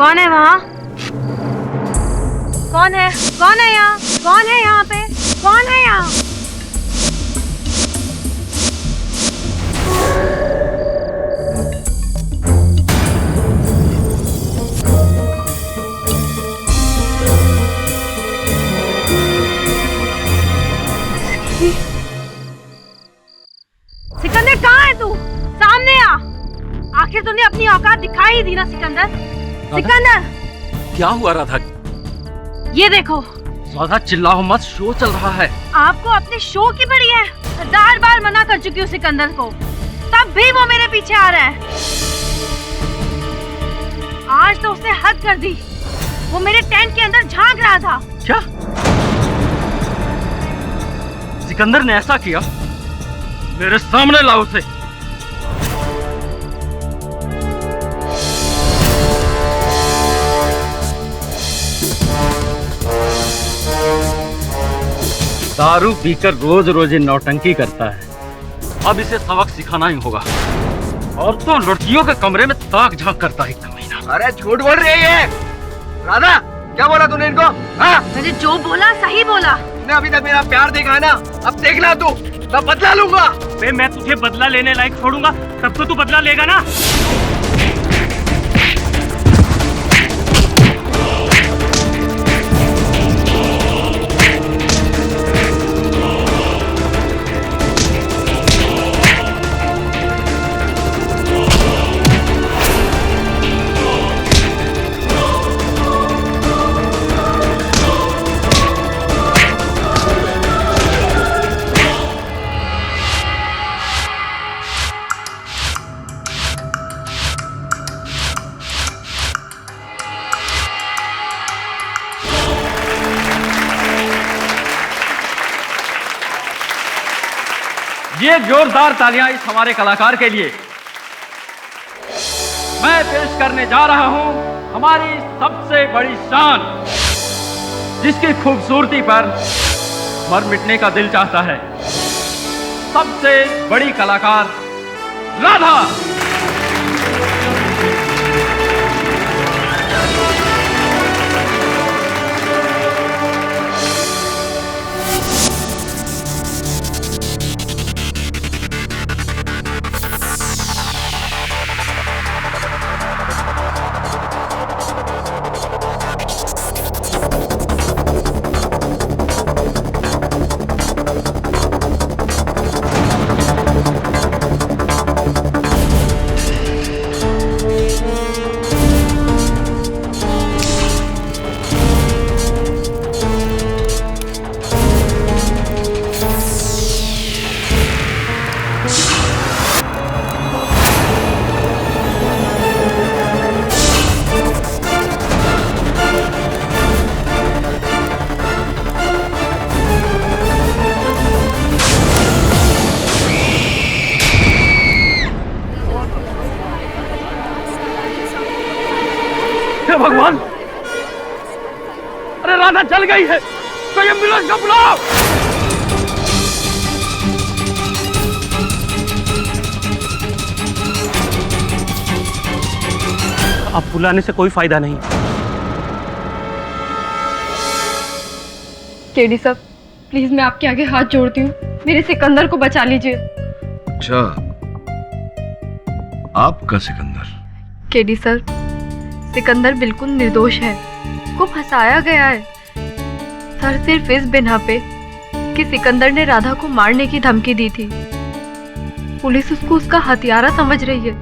कौन है वहाँ? कौन है? कौन है यहाँ? कौन है यहाँ पे? कौन है यहाँ? सिकंदर कहाँ है तू? सामने आ। आखिर तूने अपनी औकात दिखाई ही दी ना सिकंदर। सिकंदर क्या हुआ राधा? ये देखो। राधा चिल्लाओ मत, शो चल रहा है। आपको अपने शो की पड़ी है। 1000 बार मना कर चुकी हूँ सिकंदर को, तब भी वो मेरे पीछे आ रहा है। आज तो उसने हद कर दी। वो मेरे टेंट के अंदर झांक रहा था। क्या? सिकंदर ने ऐसा किया? मेरे सामने लाओ उसे। दारू पीकर रोज रोज नौटंकी करता है। अब इसे सबक सिखाना ही होगा। और तो लड़कियों के कमरे में ताक झांक करता है कमीना। अरे झूठ बोल रही है राधा। क्या बोला तूने इनको? हाँ? मैंने जो बोला सही बोला। तूने अभी तक मेरा प्यार देखा है ना, अब देखना तू, मैं बदला लूंगा। मैं तुझे बदला लेने लायक छोड़ूंगा, तब तो तू बदला लेगा ना। ये जोरदार तालियां इस हमारे कलाकार के लिए। मैं पेश करने जा रहा हूं हमारी सबसे बड़ी शान, जिसकी खूबसूरती पर मर मिटने का दिल चाहता है। सबसे बड़ी कलाकार राधा। भगवान, अरे राधा जल गई है, कोई एम्बुलेंस को बुलाओ। अब बुलाने से कोई फायदा नहीं। केडी साहब, प्लीज मैं आपके आगे हाथ जोड़ती हूँ, मेरे सिकंदर को बचा लीजिए। अच्छा, आपका सिकंदर? केडी सर, सिकंदर बिल्कुल निर्दोष है। उसको फंसाया गया है सर, सिर्फ इस बिना पे कि सिकंदर ने राधा को मारने की धमकी दी थी। पुलिस उसको उसका हथियारा समझ रही है।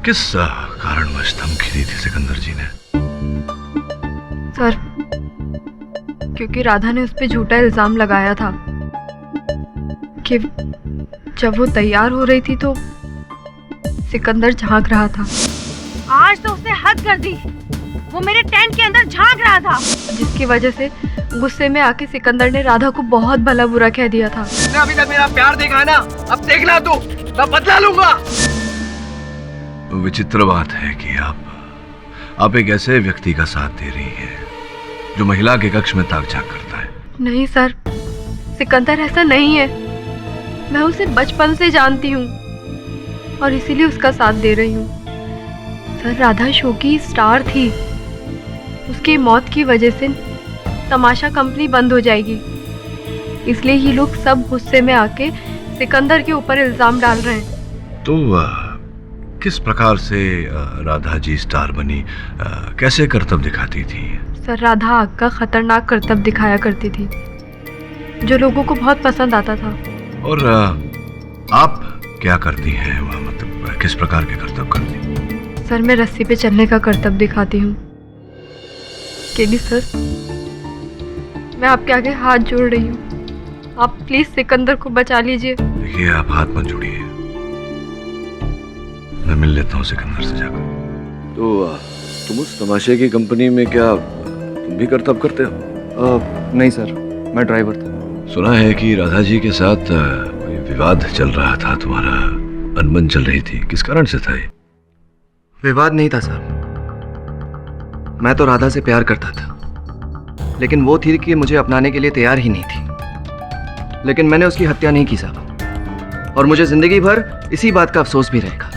किस कारणवश धमकी दी थी सिकंदर जी ने? सर, क्योंकि राधा ने उस पे झूठा इल्जाम लगाया था कि जब वो तैयार हो रही थी तो सिकंदर झांक रहा था। आज तो उसने हद कर दी। वो मेरे टेंट के अंदर झांक रहा था, जिसकी वजह से गुस्से में आके सिकंदर ने राधा को बहुत भला बुरा कह दिया था। तूने अभी तक मेरा प्यार देखा है ना, अब देखना तू, मैं बदला लूंगा। विचित्र बात है कि आप एक ऐसे व्यक्ति का साथ दे रही हैं जो महिला के कक्ष में ताक झांक करता है। नहीं सर, सिकंदर ऐसा नहीं है। मैं उसे बचपन से जानती हूँ और इसीलिए उसका साथ दे रही हूँ। सर, राधा शो की स्टार थी। उसकी मौत की वजह से तमाशा कंपनी बंद हो जाएगी, इसलिए ये लोग सब गुस्से में आके सिकंदर के ऊपर इल्जाम डाल रहे हैं। तो किस प्रकार से राधा जी स्टार बनी, कैसे करतब दिखाती थी? सर, राधा आग का खतरनाक करतब दिखाया करती थी जो लोगों को बहुत पसंद आता था। और आप क्या करती हैं? मतलब किस प्रकार के करतब करती हैं? सर, मैं रस्सी पे चलने का करतब दिखाती हूँ। केली सर, मैं आपके आगे हाथ जोड़ रही हूँ, आप प्लीज सिकंदर को बचा लीजिए। देखिए, आप हाथ मत जोड़िए, मैं मिल लेता हूँ सिकंदर से जाकर। तो तुम उस तमाशे की कंपनी में क्या तुम भी करतब करते हो? नहीं सर, मैं ड्राइवर था। सुना है कि राधा जी के साथ कोई विवाद चल रहा था, तुम्हारा अनबन चल रही थी, किस कारण से था ये? विवाद नहीं था सर, मैं तो राधा से प्यार करता था, लेकिन वो थी कि मुझे अपनाने के लिए तैयार ही नहीं थी। लेकिन मैंने उसकी हत्या नहीं की साहब, और मुझे जिंदगी भर इसी बात का अफसोस भी रहेगा।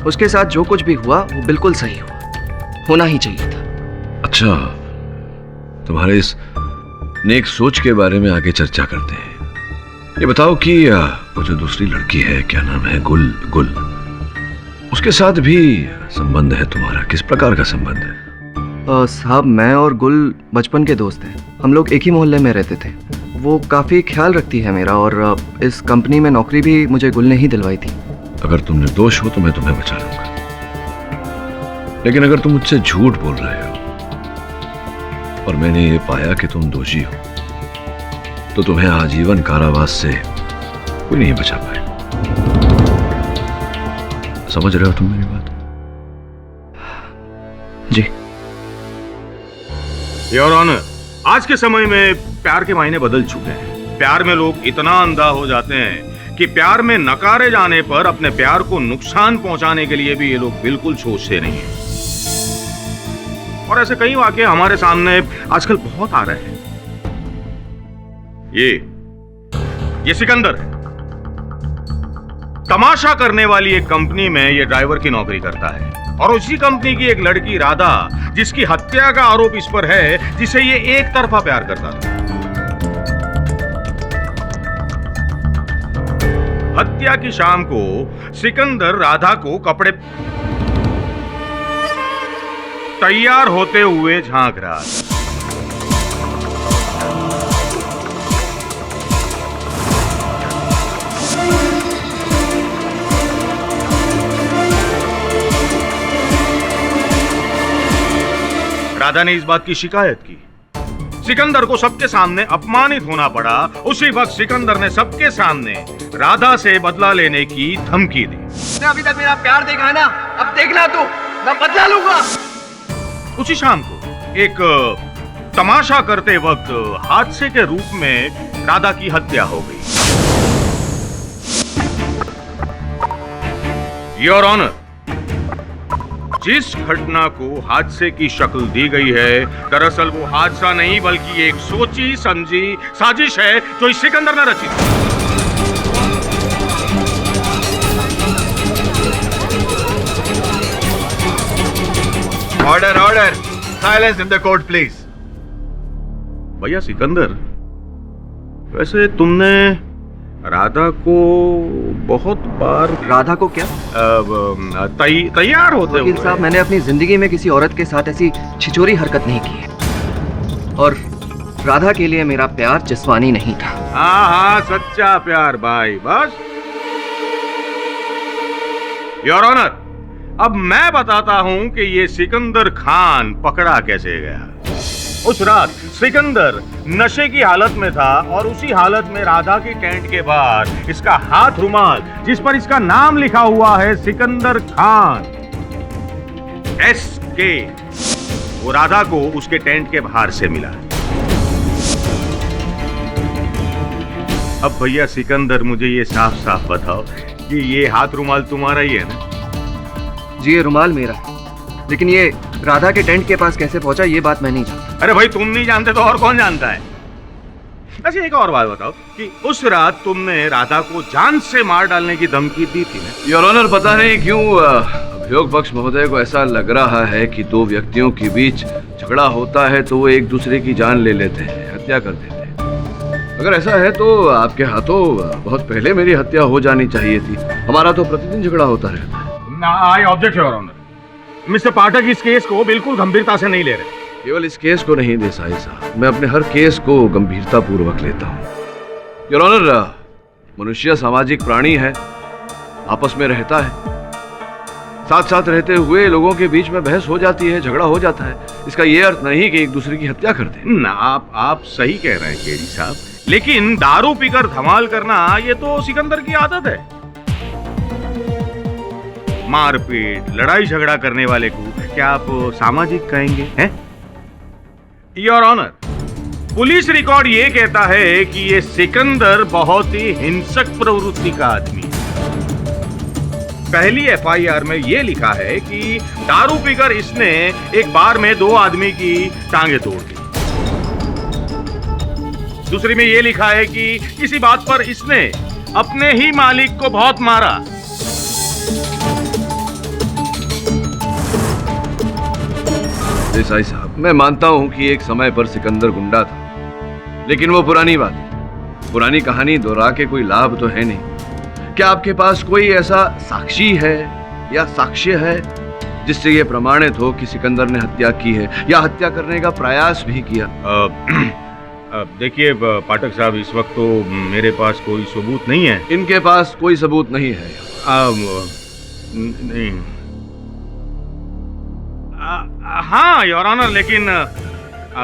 उसके साथ जो कुछ भी हुआ वो बिल्कुल सही हुआ, होना ही चाहिए था। अच्छा, तुम्हारे इस नेक सोच के बारे में आगे चर्चा करते हैं। ये बताओ कि वो जो दूसरी लड़की है, क्या नाम है, गुल, उसके साथ भी संबंध है तुम्हारा? किस प्रकार का संबंध है? साहब, मैं और गुल बचपन के दोस्त हैं, हम लोग एक ही मोहल्ले में रहते थे। वो काफ़ी ख्याल रखती है मेरा, और इस कंपनी में नौकरी भी मुझे गुल ने ही दिलवाई थी। अगर तुम निर्दोष हो तो मैं तुम्हें बचा लूंगा, लेकिन अगर तुम मुझसे झूठ बोल रहे हो और मैंने ये पाया कि तुम दोषी हो, तो तुम्हें आजीवन कारावास से कोई नहीं बचा पाए। समझ रहे हो तुम मेरी बात? जी। योर ऑनर, आज के समय में प्यार के मायने बदल चुके हैं। प्यार में लोग इतना अंधा हो जाते हैं कि प्यार में नकारे जाने पर अपने प्यार को नुकसान पहुंचाने के लिए भी ये लोग बिल्कुल सोचते नहीं हैं। और ऐसे कई वाकये हमारे सामने आजकल बहुत आ रहे हैं। ये सिकंदर है, तमाशा करने वाली एक कंपनी में ये ड्राइवर की नौकरी करता है, और उसी कंपनी की एक लड़की राधा, जिसकी हत्या का आरोप इस पर है, जिसे ये एक तरफा प्यार करता था। हत्या की शाम को सिकंदर राधा को कपड़े तैयार होते हुए झांक रहा था। राधा ने इस बात की शिकायत की। सिकंदर को सबके सामने अपमानित होना पड़ा। उसी वक्त सिकंदर ने सबके सामने राधा से बदला लेने की धमकी दी। अभी तक मेरा प्यार देखा है ना, अब देखना तू, मैं बदला लूंगा। उसी शाम को एक तमाशा करते वक्त हादसे के रूप में राधा की हत्या हो गई। योर ऑनर, जिस घटना को हादसे की शक्ल दी गई है, दरअसल वो हादसा नहीं बल्कि एक सोची समझी साजिश है जो इस सिकंदर ने रची थी। Order, silence in the court please. भैया सिकंदर, वैसे तुमने राधा को बहुत बार राधा को क्या? तैयार होते वकील साहब, मैंने अपनी जिंदगी में किसी औरत के साथ ऐसी छिचोरी हरकत नहीं की है, और राधा के लिए मेरा प्यार जिस्मानी नहीं था। हाँ, सच्चा प्यार भाई, बस। योर ऑनर, अब मैं बताता हूं कि ये सिकंदर खान पकड़ा कैसे गया। उस रात सिकंदर नशे की हालत में था, और उसी हालत में राधा की टेंट के बाहर इसका हाथ रुमाल, जिस पर इसका नाम लिखा हुआ है सिकंदर खान SK, वो राधा को उसके टेंट के बाहर से मिला। अब भैया सिकंदर, मुझे ये साफ साफ बताओ कि ये हाथ रुमाल तुम्हारा ही है ना? जी, ये रुमाल मेरा है, लेकिन ये राधा के टेंट के पास कैसे पहुंचा ये बात मैं नहीं जानता। अरे भाई, तुम नहीं जानते तो और कौन जानता है? अच्छा, एक और बात बताओ कि उस रात तुमने राधा को जान से मार डालने की धमकी दी थी ना? योर ऑनर, पता नहीं क्यों अभियोग पक्ष महोदय को ऐसा लग रहा है कि दो व्यक्तियों के बीच झगड़ा होता है तो वो एक दूसरे की जान ले लेते हैं, हत्या कर देते हैं। अगर ऐसा है तो आपके हाथों बहुत पहले मेरी हत्या हो जानी चाहिए थी। हमारा तो प्रतिदिन झगड़ा होता रहता है। I object your honour. Mister Pathak इस केस को बिल्कुल गंभीरता से नहीं ले रहे। केवल इस केस को नहीं देसाई साहब, मैं अपने हर केस को गंभीरता पूर्वक लेता हूँ। योर ऑनर, मनुष्य सामाजिक प्राणी है, आपस में रहता है, साथ साथ रहते हुए लोगों के बीच में बहस हो जाती है, झगड़ा हो जाता है। इसका ये अर्थ नहीं कि एक दूसरे की हत्या कर दें। ना, आप सही कह रहे हैं केडी साहब, लेकिन दारू पीकर धमाल करना ये तो सिकंदर की आदत है। मारपीट, लड़ाई झगड़ा करने वाले को क्या आप सामाजिक कहेंगे? हैं? योर ऑनर, पुलिस रिकॉर्ड ये कहता है कि ये सिकंदर बहुत ही हिंसक प्रवृत्ति का आदमी है। पहली एफआईआर में ये लिखा है कि दारू पीकर इसने एक बार में 2 आदमी की टांगे तोड़ दी। दूसरी में ये लिखा है कि किसी बात पर इसने अपने ही मालिक को बहुत मारा। देसाई साहब, मैं मानता हूं कि एक समय पर सिकंदर गुंडा था, लेकिन वो पुरानी बात है। पुरानी कहानी दोहरा के कोई लाभ तो है नहीं। क्या आपके पास कोई ऐसा साक्षी है या साक्ष्य है जिससे यह प्रमाणित हो कि सिकंदर ने हत्या की है या हत्या करने का प्रयास भी किया? देखिए पाठक साहब, इस वक्त तो मेरे पास कोई सबूत नहीं है। इनके पास कोई सबूत नहीं है? नहीं। हाँ योर ऑनर, लेकिन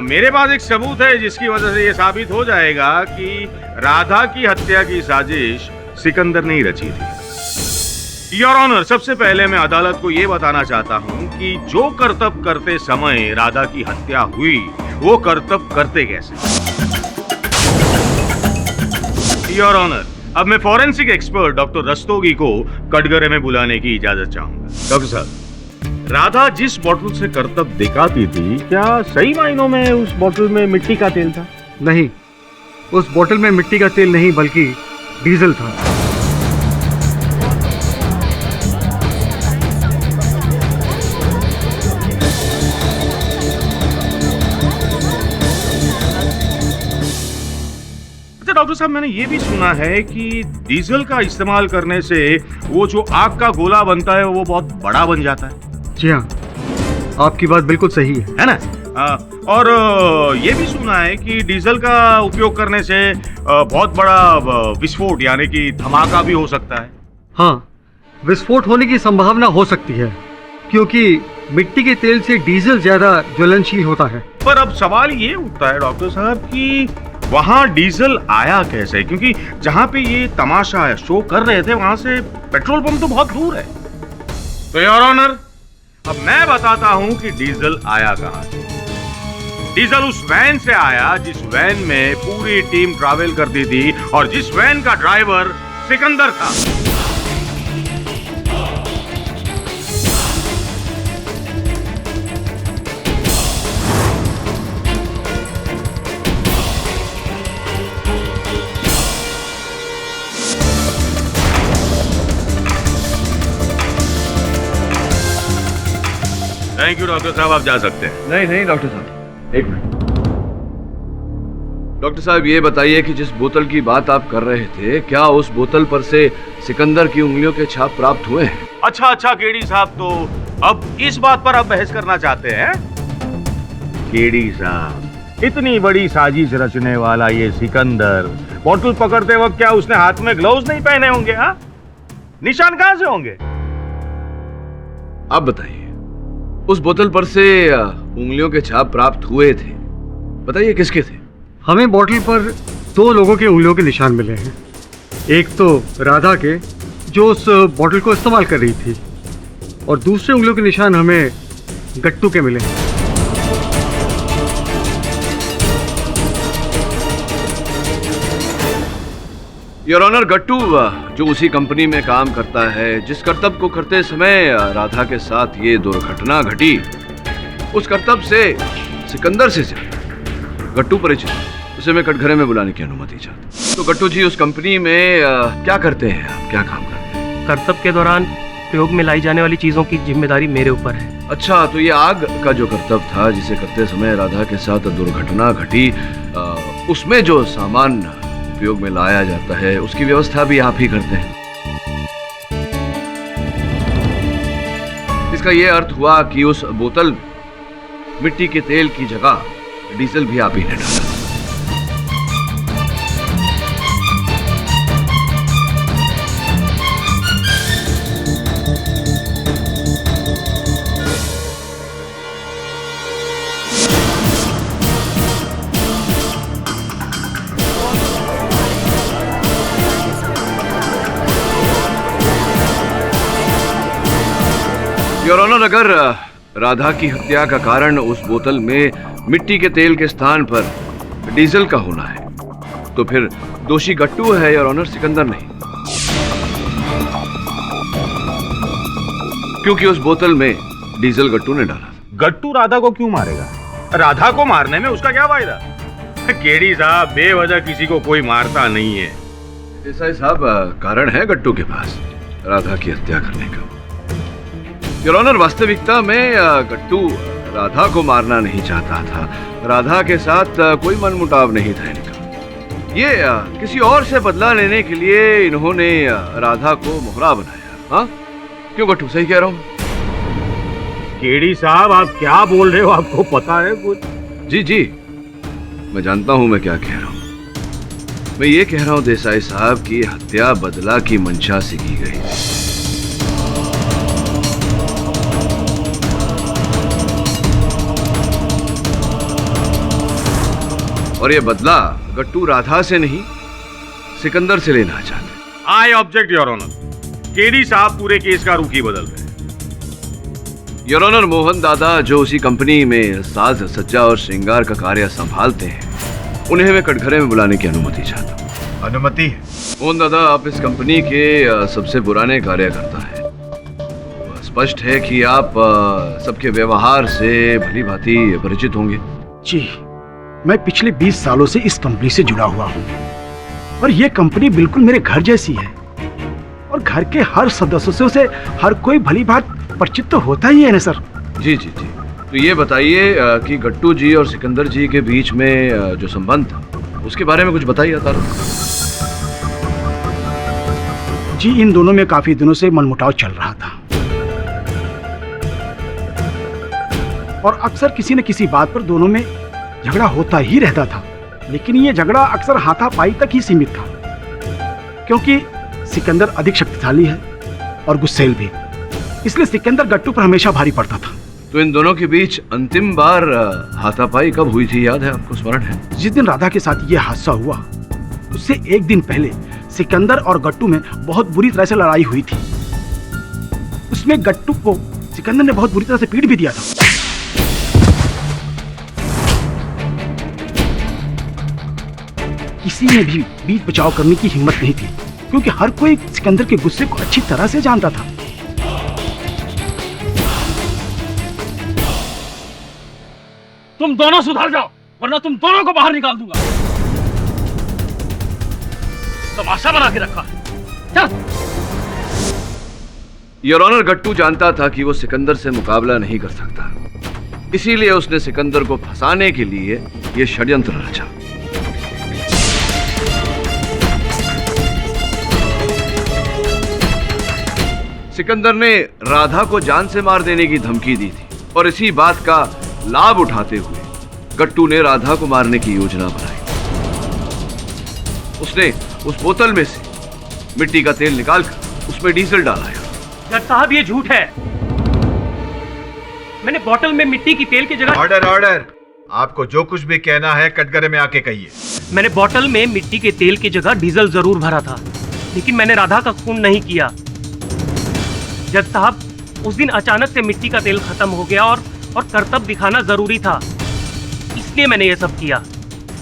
मेरे पास एक सबूत है जिसकी वजह से यह साबित हो जाएगा कि राधा की हत्या की साजिश सिकंदर ने ही रची थी। योर ऑनर, सबसे पहले मैं अदालत को यह बताना चाहता हूं कि जो कर्तव्य करते समय राधा की हत्या हुई, वो कर्तव्य करते कैसे। योर ऑनर, अब मैं फॉरेंसिक एक्सपर्ट डॉक्टर रस्तोगी को कटघरे में बुलाने की इजाजत चाहूंगा। डॉक्टर साहब, राधा जिस बोतल से कर्तव्य दिखाती थी, क्या सही मायनों में उस बोतल में मिट्टी का तेल था? नहीं, उस बोतल में मिट्टी का तेल नहीं बल्कि डीजल था। अच्छा डॉक्टर साहब, मैंने ये भी सुना है कि डीजल का इस्तेमाल करने से वो जो आग का गोला बनता है वो बहुत बड़ा बन जाता है। जी हाँ, आपकी बात बिल्कुल सही है ना? और ये भी सुना है कि डीजल का उपयोग करने से बहुत बड़ा विस्फोट यानी कि धमाका भी हो सकता है। हाँ, विस्फोट होने की संभावना हो सकती है क्योंकि मिट्टी के तेल से डीजल ज्यादा ज्वलनशील होता है। पर अब सवाल ये उठता है डॉक्टर साहब कि वहाँ डीजल आया कैसे, क्योंकि जहाँ पे ये तमाशा शो कर रहे थे वहां से पेट्रोल पंप तो बहुत दूर है। तो योर ऑनर, अब मैं बताता हूं कि डीजल आया कहां से। डीजल उस वैन से आया जिस वैन में पूरी टीम ट्रैवल करती थी और जिस वैन का ड्राइवर सिकंदर था। थैंक यू डॉक्टर साहब, आप जा सकते हैं। नहीं नहीं डॉक्टर साहब, एक मिनट। डॉक्टर साहब, ये बताइए कि जिस बोतल की बात आप कर रहे थे, क्या उस बोतल पर से सिकंदर की उंगलियों के छाप प्राप्त हुए हैं? अच्छा केडी साहब, तो अब इस बात पर आप बहस करना चाहते हैं? केडी साहब, इतनी बड़ी साजिश रचने वाला ये सिकंदर बोतल पकड़ते वक्त क्या उसने हाथ में ग्लव्स नहीं पहने होंगे? हाँ, निशान कहां से होंगे? आप बताइए, उस बोतल पर से उंगलियों के छाप प्राप्त हुए थे, बताइए किसके थे? हमें बोतल पर 2 लोगों के उंगलियों के निशान मिले हैं। एक तो राधा के, जो उस बोतल को इस्तेमाल कर रही थी, और दूसरे उंगलियों के निशान हमें गट्टू के मिले हैं। योर ऑनर, गट्टू जो उसी कंपनी में काम करता है जिस कर्तव्य को करते समय राधा के साथ ये दुर्घटना घटी, उस कर्तव्य से सिकंदर से गट्टू परिचित, उसे मैं कटघरे में बुलाने की अनुमति चाहता। तो गट्टू जी, उस कंपनी में क्या करते हैं आप, क्या काम करते हैं? कर्तव्य के दौरान उपयोग में लाई जाने वाली चीजों की जिम्मेदारी मेरे ऊपर है। अच्छा, तो ये आग का जो करतब था जिसे करते समय राधा के साथ दुर्घटना घटी, उसमें जो सामान उपयोग में लाया जाता है उसकी व्यवस्था भी आप ही करते हैं। इसका ये अर्थ हुआ कि उस बोतल में मिट्टी के तेल की जगह डीजल भी आप ही ने डाला। योर ऑनर, अगर राधा की हत्या का कारण उस बोतल में मिट्टी के तेल के स्थान पर डीजल का होना है तो फिर दोषी गट्टू है योर ऑनर, सिकंदर नहीं। क्योंकि उस बोतल में डीजल गट्टू ने डाला। गट्टू राधा को क्यों मारेगा? राधा को मारने में उसका क्या फायदा? केडी साहब, बेवजह किसी को कोई मारता नहीं है। देसाई साहब, कारण है गट्टू के पास राधा की हत्या करने का। योर ऑनर, वास्तविकता में गट्टू राधा को मारना नहीं चाहता था। राधा के साथ कोई मनमुटाव नहीं था इनका। ये किसी और से बदला लेने के लिए इन्होंने राधा को मोहरा बनाया। हाँ, क्यों गट्टू, सही कह रहा हूँ? केडी साहब, आप क्या बोल रहे हो? आपको पता है कुछ? जी जी, मैं जानता हूँ मैं क्या कह रहा हूँ। मैं ये कह रहा हूँ देसाई साहब की हत्या बदला की मंशा से की गई। और ये बदला गट्टू राधा से नहीं सिकंदर से लेना चाहते। I object your honour. KD साहब पूरे केस का रुख ही बदल रहे। योर ऑनर, मोहन दादा जो उसी कंपनी में साज सज्जा और श्रृंगार का कार्य संभालते हैं, उन्हें मैं कटघरे में बुलाने की अनुमति चाहता हूँ। अनुमति? मोहन दादा, आप इस कंपनी के सबसे पुराने कार्यकर्ता हैं। स्पष्ट है कि आप सबके व्यवहार से भली भांति परिचित होंगे। जी, मैं पिछले 20 सालों से इस कंपनी से जुड़ा हुआ हूँ और ये कंपनी बिल्कुल मेरे घर जैसी है और घर के हर सदस्यों से हर कोई भली बात परिचित तो होता ही है ना सर। जी जी जी, तो ये बताइए कि गट्टू जी और सिकंदर जी के बीच में जो संबंध था उसके बारे में कुछ बताइए। जी, इन दोनों में काफी दिनों से मनमुटाव चल रहा था और अक्सर किसी न किसी बात पर दोनों में झगड़ा होता ही रहता था। लेकिन ये झगड़ा अक्सर हाथापाई तक ही सीमित था क्योंकि सिकंदर अधिक शक्तिशाली है और गुस्सैल भी, इसलिए सिकंदर गट्टू पर हमेशा भारी पड़ता था। तो इन दोनों के बीच अंतिम बार हाथापाई कब हुई थी, याद है आपको, स्मरण है? जिस दिन राधा के साथ ये हादसा हुआ उससे एक दिन पहले सिकंदर और गट्टू में बहुत बुरी तरह से लड़ाई हुई थी। उसमें गट्टू को सिकंदर ने बहुत बुरी तरह से पीट भी दिया था। किसी ने भी बीच बचाव करने की हिम्मत नहीं थी क्योंकि हर कोई सिकंदर के गुस्से को अच्छी तरह से जानता था। तुम दोनों सुधर जाओ वरना तुम दोनों को बाहर निकाल दूंगा। तमाशा बना के रखा है। चल। योर ऑनर, गट्टू जानता था कि वो सिकंदर से मुकाबला नहीं कर सकता, इसीलिए उसने सिकंदर को फंसाने के लिए ये षड्यंत्र रचा। सिकंदर ने राधा को जान से मार देने की धमकी दी थी और इसी बात का लाभ उठाते हुए गट्टू ने राधा को मारने की योजना बनाई। उसने उस बोतल में से मिट्टी का तेल निकालकर उसमें डीजल डाला। जज साहब, ये झूठ है। मैंने बोतल में मिट्टी की तेल की जगह ऑर्डर ऑर्डर, आपको जो कुछ भी कहना है कटघरे में आके कहिए। मैंने बोतल में मिट्टी के तेल की जगह डीजल जरूर भरा था, लेकिन मैंने राधा का खून नहीं किया। जज साहब, उस दिन अचानक से मिट्टी का तेल खत्म हो गया और करतब दिखाना जरूरी था, इसलिए मैंने ये सब किया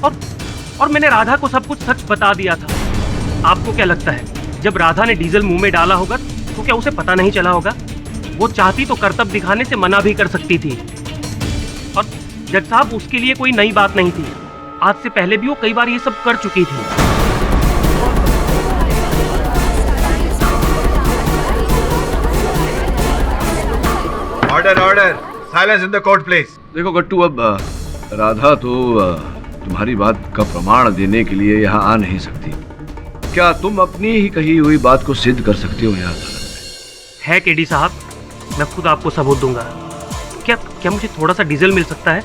और मैंने राधा को सब कुछ सच बता दिया था। आपको क्या लगता है, जब राधा ने डीजल मुंह में डाला होगा तो क्या उसे पता नहीं चला होगा? वो चाहती तो करतब दिखाने से मना भी कर सकती थी। और जज साहब, उसके लिए कोई नई बात नहीं थी। आज से पहले भी वो कई बार ये सब कर चुकी थी। Order order, silence in the court please. देखो गट्टू, अब राधा तो तुम्हारी बात का प्रमाण देने के लिए यहाँ आ नहीं सकती। क्या तुम अपनी ही कही हुई बात को सिद्ध कर सकते हो यहाँ अदालत में? है केडी साहब, मैं खुद आपको सबूत दूंगा। क्या क्या मुझे थोड़ा सा डीजल मिल सकता है?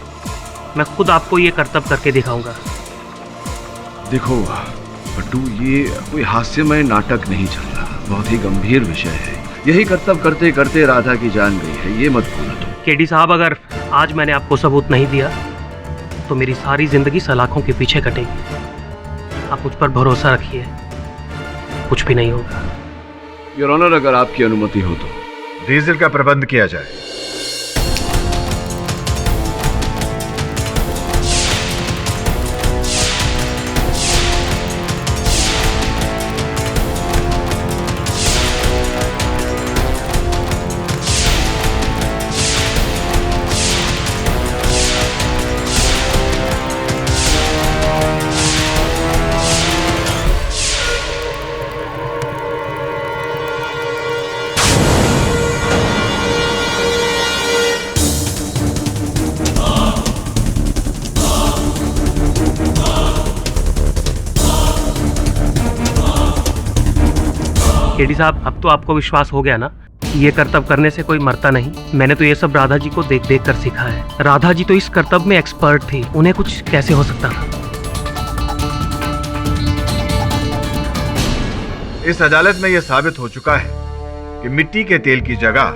मैं खुद आपको ये करतब करके दिखाऊंगा। देखो गट्टू, ये कोई हास्यमय नाटक नहीं चल रहा, बहुत ही गंभीर विषय है। यही करतब करते करते राधा की जान गई है, ये मत भूलो तुम। केडी साहब, अगर आज मैंने आपको सबूत नहीं दिया तो मेरी सारी जिंदगी सलाखों के पीछे कटेगी। आप मुझ पर भरोसा रखिए, कुछ भी नहीं होगा। योर ऑनर, अगर आपकी अनुमति हो तो डीजल का प्रबंध किया जाए। केडी साहब, अब तो आपको विश्वास हो गया ना कि ये करतब करने से कोई मरता नहीं। मैंने तो ये सब राधा जी को देख देख कर सीखा है। राधा जी तो इस करतब में एक्सपर्ट थी, उन्हें कुछ कैसे हो सकता था? इस अदालत में यह साबित हो चुका है कि मिट्टी के तेल की जगह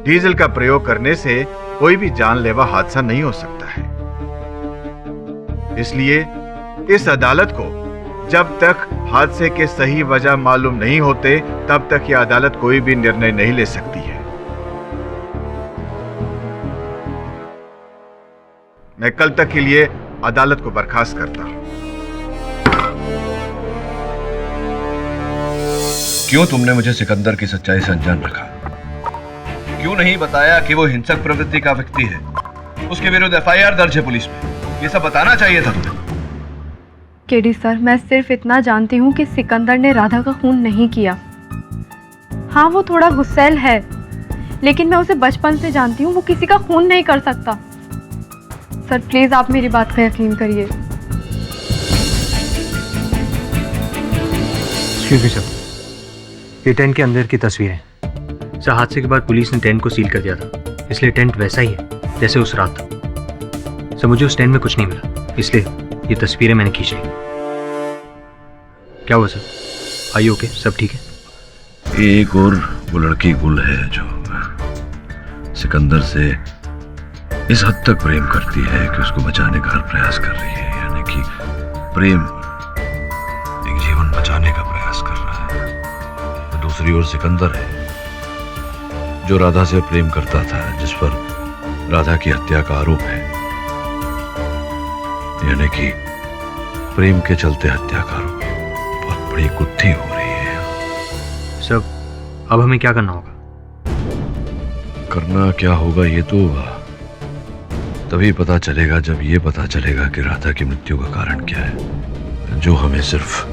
डीजल का प्रयोग करने से कोई भी जानलेवा हादसा नहीं हो सकता है। इसलिए इस अदालत को जब तक हादसे के सही वजह मालूम नहीं होते, तब तक यह अदालत कोई भी निर्णय नहीं ले सकती है। मैं कल तक के लिए अदालत को बर्खास्त करता हूं। क्यों तुमने मुझे सिकंदर की सच्चाई से अनजान रखा? क्यों नहीं बताया कि वो हिंसक प्रवृत्ति का व्यक्ति है, उसके विरुद्ध एफआईआर दर्ज है पुलिस में? ये सब बताना चाहिए था तुम्हें। केडी सर, मैं सिर्फ इतना जानती हूँ कि सिकंदर ने राधा का खून नहीं किया। हाँ, वो थोड़ा गुस्सैल है, लेकिन मैं उसे बचपन से जानती हूँ, वो किसी का खून नहीं कर सकता। सर प्लीज आप मेरी बात का यकीन करिए। एक्सक्यूज मी सर, ये टेंट के अंदर की तस्वीर है। सर, हादसे के बाद पुलिस ने टेंट को सील कर दिया था, इसलिए टेंट वैसा ही है जैसे उस रात था। सर, मुझे उस टेंट में कुछ नहीं मिला, इसलिए ये तस्वीरें मैंने खींच ली। क्या हुआ सर? आइए, ओके, सब ठीक है? एक और वो लड़की गुल है जो सिकंदर से इस हद तक प्रेम करती है कि उसको बचाने का हर प्रयास कर रही है। यानी कि प्रेम एक जीवन बचाने का प्रयास कर रहा है। तो दूसरी ओर सिकंदर है जो राधा से प्रेम करता था, जिस पर राधा की हत्या का आरोप है। यानी कि प्रेम के चलते हत्या का आरोप। बहुत बड़ी गुत्थी हो रही है। सर, अब हमें क्या करना होगा? करना क्या होगा ये तो तभी पता चलेगा जब ये पता चलेगा कि राधा की मृत्यु का कारण क्या है, जो हमें सिर्फ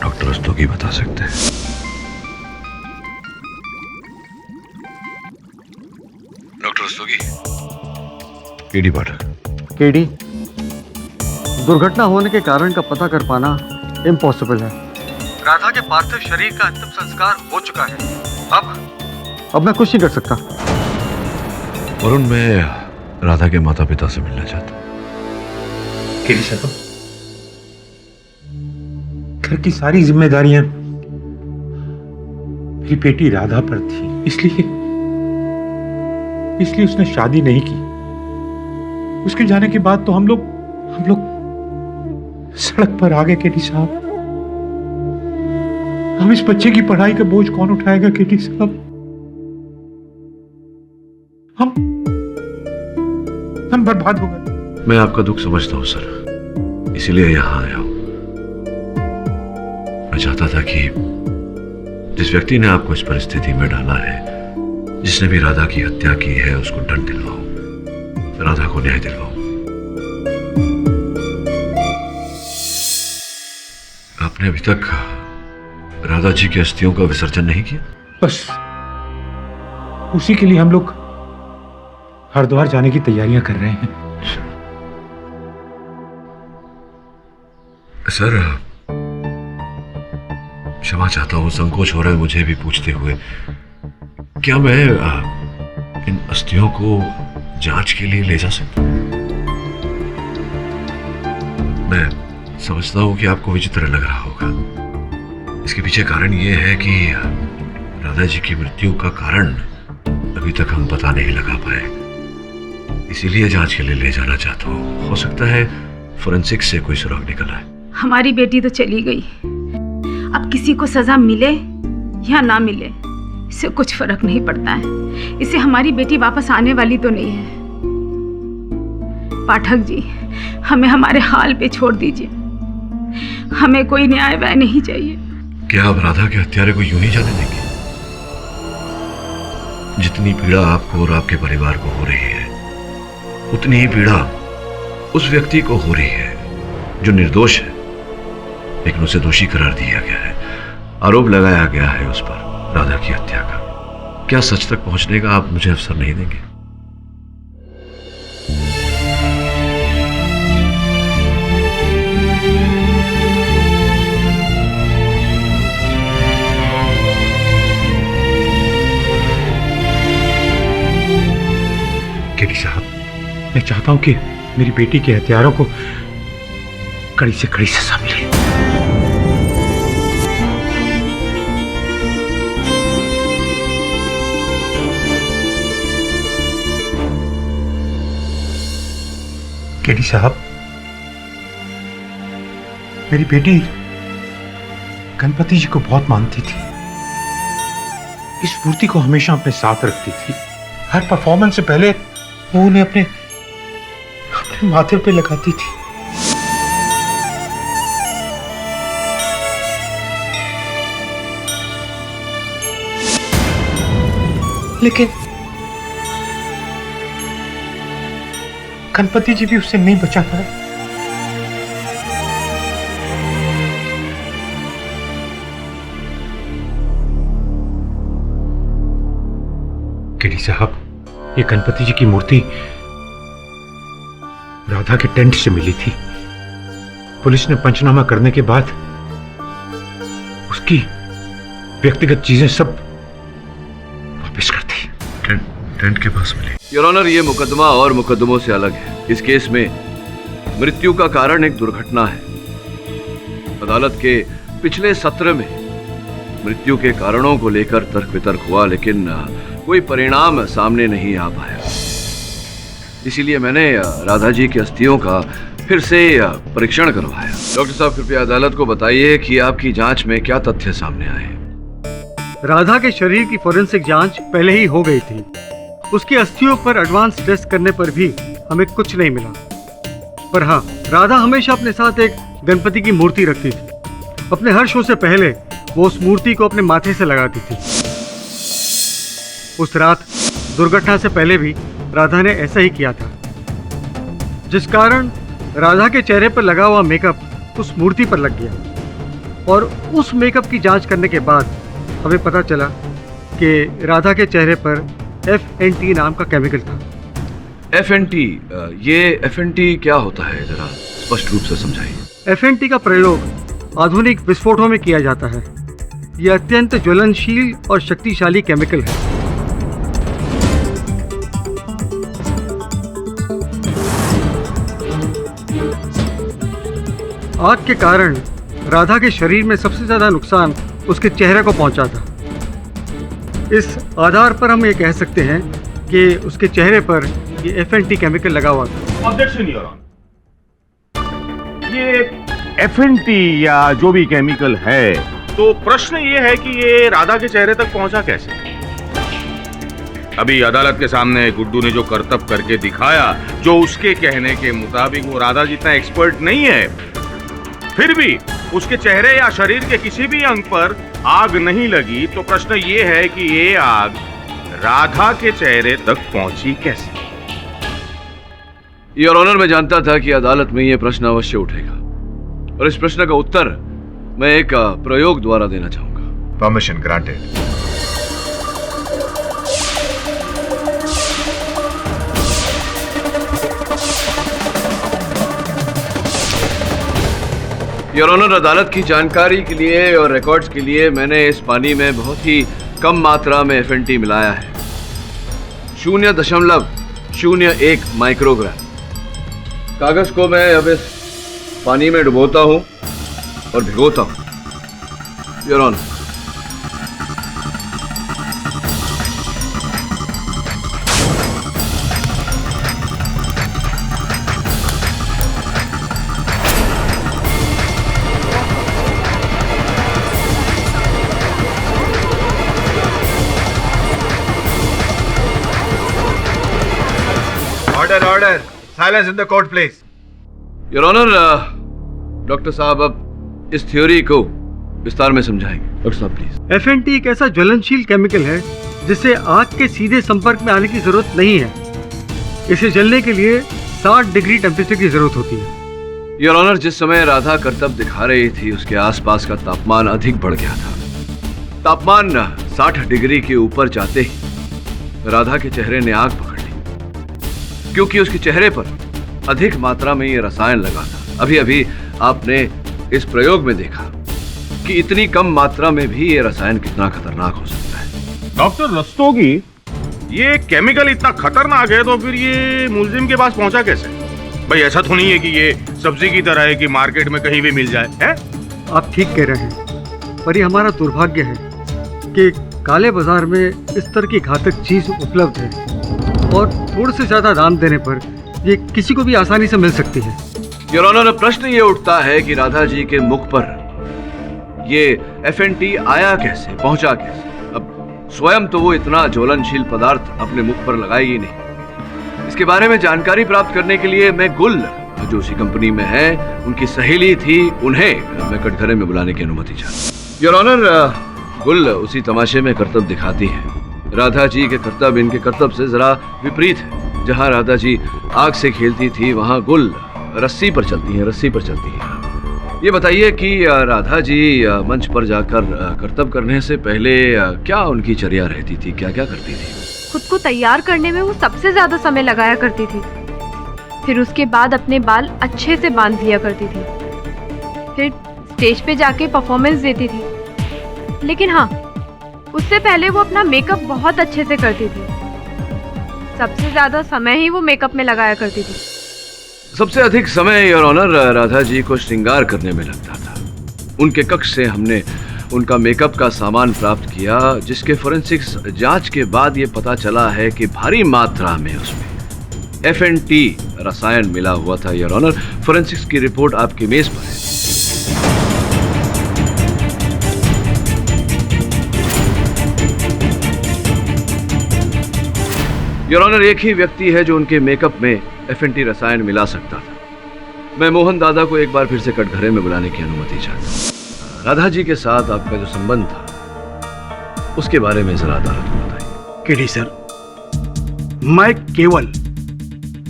डॉक्टर रस्तोगी बता सकते हैं। डॉक्टर रस्तोगी। केडी पाठक। केडी, दुर्घटना होने के कारण का पता कर पाना इम्पॉसिबल है। राधा के पार्थिव शरीर का अंतिम संस्कार हो चुका है। अब मैं कुछ नहीं कर सकता। वरुण, मैं राधा के माता पिता से मिलना चाहता हूँ। केडी साहब, घर की सारी जिम्मेदारियां मेरी बेटी राधा पर थी, इसलिए उसने शादी नहीं की। उसके जाने के बाद तो हम लोग सड़क पर आ गए। केडी साहब, हम इस बच्चे की पढ़ाई का बोझ कौन उठाएगा? केडी साहब, हम बर्बाद हो गए। मैं आपका दुख समझता हूं सर, इसीलिए यहां आया हूं। मैं चाहता था कि जिस व्यक्ति ने आपको इस परिस्थिति में डाला है, जिसने भी राधा की हत्या की है, उसको दंड दिलवाऊं, राधा को न्याय दिलवाऊं। आपने अभी तक राधा जी की अस्थियों का विसर्जन नहीं किया? बस उसी के लिए हम लोग हरिद्वार जाने की तैयारियां कर रहे हैं। सर, क्षमा चाहता हूं, संकोच हो रहा है मुझे भी पूछते हुए। क्या मैं इन अस्थियों को जांच के लिए ले जा सकता हूं? मैं समझता हूं कि आपको विचित्र लग रहा होगा। इसके पीछे कारण यह है कि राधा जी की मृत्यु का कारण अभी तक हम पता नहीं लगा पाए, इसीलिए जांच के लिए ले जाना चाहता हूं। हो सकता है फोरेंसिक्स से कोई सुराग निकल आए। हमारी बेटी तो चली गई, अब किसी को सजा मिले या ना मिले इससे कुछ फर्क नहीं पड़ता है। इससे हमारी बेटी वापस आने वाली तो नहीं है। पाठक जी, हमें हमारे हाल पे छोड़ दीजिए, हमें कोई न्याय वह नहीं चाहिए। क्या आप राधा के हत्यारे को यूं ही जाने देंगे? जितनी पीड़ा आपको और आपके परिवार को हो रही है, उतनी ही पीड़ा उस व्यक्ति को हो रही है जो निर्दोष है, लेकिन उसे दोषी करार दिया गया है। आरोप लगाया गया है उस पर राधा की हत्या का। क्या सच तक पहुंचने का आप मुझे अवसर नहीं देंगे? केडी साहब, मैं चाहता हूं कि मेरी बेटी के हत्यारों को कड़ी से कड़ी सजा मिले। केडी साहब, मेरी बेटी गणपति जी को बहुत मानती थी। इस मूर्ति को हमेशा अपने साथ रखती थी। हर परफॉर्मेंस से पहले वो उन्हें अपने माथे पे लगाती थी। लेकिन गणपति जी भी उससे नहीं बचा पाए। केडी साहब, ये गणपति जी की मूर्ति राधा के टेंट से मिली थी। पुलिस ने पंचनामा करने के बाद उसकी व्यक्तिगत चीजें सब वापस कर दी। टेंट के पास मिली। योर ऑनर, ये मुकदमा और मुकदमों से अलग है। इस केस में मृत्यु का कारण एक दुर्घटना है। अदालत के पिछले सत्र में मृत्यु के कारणों को लेकर तर्क वितर्क हुआ, लेकिन कोई परिणाम सामने नहीं आ पाया। इसीलिए मैंने राधा जी की अस्थियों का फिर से परीक्षण करवाया। डॉक्टर साहब, कृपया अदालत को बताइए कि आपकी जांच में क्या तथ्य सामने आए। राधा के शरीर की फोरेंसिक जांच पहले ही हो गई थी। उसकी अस्थियों पर एडवांस टेस्ट करने पर भी हमें कुछ नहीं मिला। पर हाँ, राधा हमेशा अपने साथ एक गणपति की मूर्ति रखती थी। अपने हर शो से पहले वो उस मूर्ति को अपने माथे से लगाती थी। उस रात दुर्घटना से पहले भी राधा ने ऐसा ही किया था, जिस कारण राधा के चेहरे पर लगा हुआ मेकअप उस मूर्ति पर लग गया। और उस मेकअप की जांच करने के बाद हमें पता चला कि राधा के चेहरे पर FNT नाम का केमिकल था। FNT, ये FNT क्या होता है, जरा स्पष्ट रूप से समझाइए। FNT का प्रयोग आधुनिक विस्फोटों में किया जाता है। यह अत्यंत ज्वलनशील और शक्तिशाली केमिकल है। आग के कारण राधा के शरीर में सबसे ज्यादा नुकसान उसके चेहरे को पहुंचा था। इस आधार पर हम ये कह सकते हैं कि उसके चेहरे पर ये FNT केमिकल लगा हुआ था। ऑब्जेक्शन योर ऑनर, ये FNT या जो भी केमिकल है, तो प्रश्न ये है कि ये राधा के चेहरे तक पहुंचा कैसे? अभी अदालत के सामने गुड्डू ने जो करतब करके दिखाया, जो उसके कहने के मुताबिक वो राधा जितना एक्सपर्ट नहीं है, फिर भी उसके चेहरे या शरीर के किसी भी अंग पर आग नहीं लगी, तो प्रश्न ये है कि ये आग राधा के चेहरे तक पहुंची कैसे? योर ऑनर, मैं जानता था कि अदालत में यह प्रश्न अवश्य उठेगा, और इस प्रश्न का उत्तर मैं एक प्रयोग द्वारा देना चाहूंगा। Permission granted. योर ऑनर, अदालत की जानकारी के लिए और रिकॉर्ड्स के लिए मैंने इस पानी में बहुत ही कम मात्रा में FNT मिलाया है, 0.01 माइक्रोग्राम। कागज को मैं अब इस पानी में डुबोता हूं और भिगोता हूं। Your honour, order, silence in the court please. Your honour, doctor साहब अब इस थ्योरी को विस्तार में समझाएंगे। डॉक्टर साहब प्लीज। FNT एक ऐसा ज्वलनशील केमिकल है जिसे आग के सीधे संपर्क में आने की जरूरत नहीं है। इसे जलने के लिए 60 डिग्री टेम्परेचर की जरूरत होती है। योर ऑनर, जिस समय राधा करतब दिखा रही थी उसके आसपास का तापमान अधिक बढ़ गया था। तापमान 60 डिग्री के ऊपर जाते ही राधा के चेहरे ने आग पकड़ ली, क्योंकि उसके चेहरे पर अधिक मात्रा में ये रसायन लगा था। अभी अभी आपने इस प्रयोग में देखा कि इतनी कम मात्रा में भी ये रसायन कितना खतरनाक हो सकता है। डॉक्टर रस्तोगी, ये केमिकल इतना खतरनाक है तो फिर ये मुलजिम के पास पहुंचा कैसे? भाई ऐसा तो नहीं है कि ये सब्जी की तरह है कि मार्केट में कहीं भी मिल जाए, है? आप ठीक कह रहे हैं, पर ये हमारा दुर्भाग्य है कि काले बाजार में इस तरह की घातक चीज उपलब्ध है और थोड़े से ज्यादा दाम देने पर ये किसी को भी आसानी से मिल सकती है। योर ऑनर, प्रश्न ये उठता है कि राधा जी के मुख पर ये FNT आया कैसे, पहुंचा कैसे? अब स्वयं तो वो इतना ज्वलनशील पदार्थ अपने मुख पर लगाएगी नहीं। इसके बारे में जानकारी प्राप्त करने के लिए मैं गुल, जो उसी कंपनी में है, उनकी सहेली थी, उन्हें मैं कटघरे में बुलाने की अनुमति चाहता। योर ऑनर, गुल उसी तमाशे में करतब दिखाती है। राधा जी के करतब इनके करतब से जरा विपरीत है। जहां राधा जी आग से खेलती थी वहां गुल रस्सी पर चलती है। ये बताइए कि राधा जी मंच पर जाकर करतब करने से पहले क्या उनकी चर्या रहती थी, क्या क्या करती थी? खुद को तैयार करने में वो सबसे ज्यादा समय लगाया करती थी। फिर उसके बाद अपने बाल अच्छे से बांध दिया करती थी। फिर स्टेज पे जाके परफॉर्मेंस देती थी। लेकिन हाँ, उससे पहले वो अपना मेकअप बहुत अच्छे से करती थी। सबसे ज्यादा समय ही वो मेकअप में लगाया करती थी। सबसे अधिक समय योर ऑनर राधा जी को श्रृंगार करने में लगता था। उनके कक्ष से हमने उनका मेकअप का सामान प्राप्त किया, जिसके फोरेंसिक्स जांच के बाद ये पता चला है कि भारी मात्रा में उसमें FNT रसायन मिला हुआ था। योर ऑनर, फोरेंसिक्स की रिपोर्ट आपकी मेज पर है। योर ऑनर, एक ही व्यक्ति है जो उनके मेकअप में FNT रसायन मिला सकता था। मैं मोहन दादा को एक बार फिर से कटघरे में बुलाने की अनुमति चाहता हूं। राधा जी के साथ आपका जो संबंध था उसके बारे में जरा अदालत को बताइए। केडी सर, मैं केवल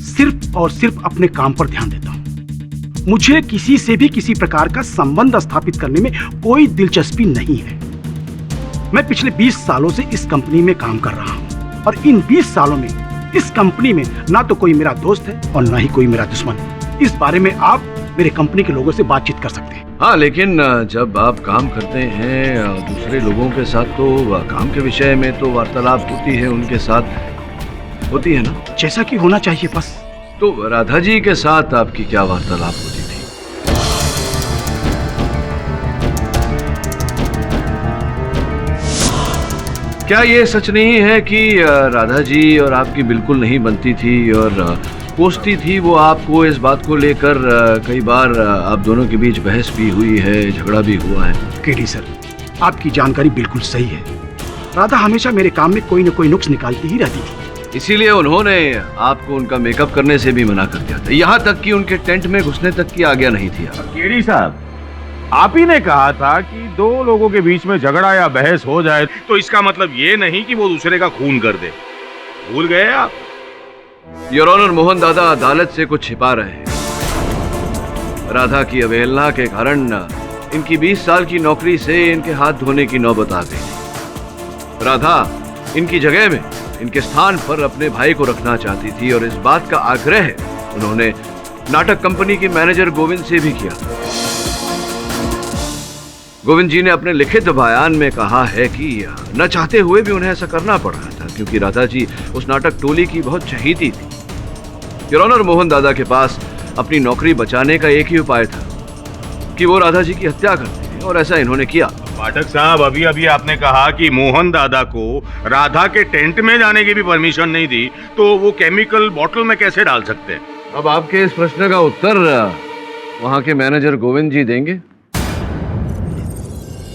सिर्फ और सिर्फ अपने काम पर ध्यान देता हूं। मुझे किसी से भी किसी प्रकार का संबंध स्थापित करने में कोई दिलचस्पी नहीं है। मैं पिछले 20 सालों से इस कंपनी में काम कर रहा हूं और इन 20 सालों में इस कंपनी में ना तो कोई मेरा दोस्त है और ना ही कोई मेरा दुश्मन। इस बारे में आप मेरे कंपनी के लोगों से बातचीत कर सकते हैं। हाँ, लेकिन जब आप काम करते हैं दूसरे लोगों के साथ तो काम के विषय में तो वार्तालाप होती है, उनके साथ होती है ना? जैसा कि होना चाहिए बस। तो राधा जी के साथ आपकी क्या वार्तालाप होती थी? क्या ये सच नहीं है कि राधा जी और आपकी बिल्कुल नहीं बनती थी और कोसती थी वो आपको? इस बात को लेकर कई बार आप दोनों के बीच बहस भी हुई है, झगड़ा भी हुआ है। केडी सर, आपकी जानकारी बिल्कुल सही है। राधा हमेशा मेरे काम में कोई न कोई नुक्स निकालती ही रहती थी। इसीलिए उन्होंने आपको उनका मेकअप करने से भी मना कर दिया था, यहाँ तक कि उनके टेंट में घुसने तक की आज्ञा नहीं थी। केडी साहब, आप ही ने कहा था कि दो लोगों के बीच में झगड़ा या बहस हो जाए तो इसका मतलब ये नहीं कि वो दूसरे का खून कर दे। भूल गए आप? योर ऑनर, मोहन दादा अदालत से कुछ छिपा रहे हैं। राधा की अवहेलना के कारण इनकी 20 साल की नौकरी से इनके हाथ धोने की नौबत आ गई। राधा इनकी जगह में इनके स्थान पर अपने भाई को रखना चाहती थी और इस बात का आग्रह उन्होंने नाटक कंपनी के मैनेजर गोविंद से भी किया। गोविंद जी ने अपने लिखित बयान में कहा है कि न चाहते हुए भी उन्हें ऐसा करना पड़ रहा था, क्योंकि राधा जी उस नाटक टोली की बहुत चहेती थी। योर ऑनर, मोहन दादा के पास अपनी नौकरी बचाने का एक ही उपाय था कि वो राधा जी की हत्या कर दें, और ऐसा इन्होंने किया। पाठक साहब, अभी अभी आपने कहा कि मोहन दादा को राधा के टेंट में जाने की भी परमिशन नहीं दी, तो वो केमिकल बॉटल में कैसे डाल सकते हैं? अब आपके इस प्रश्न का उत्तर वहां के मैनेजर गोविंद जी देंगे।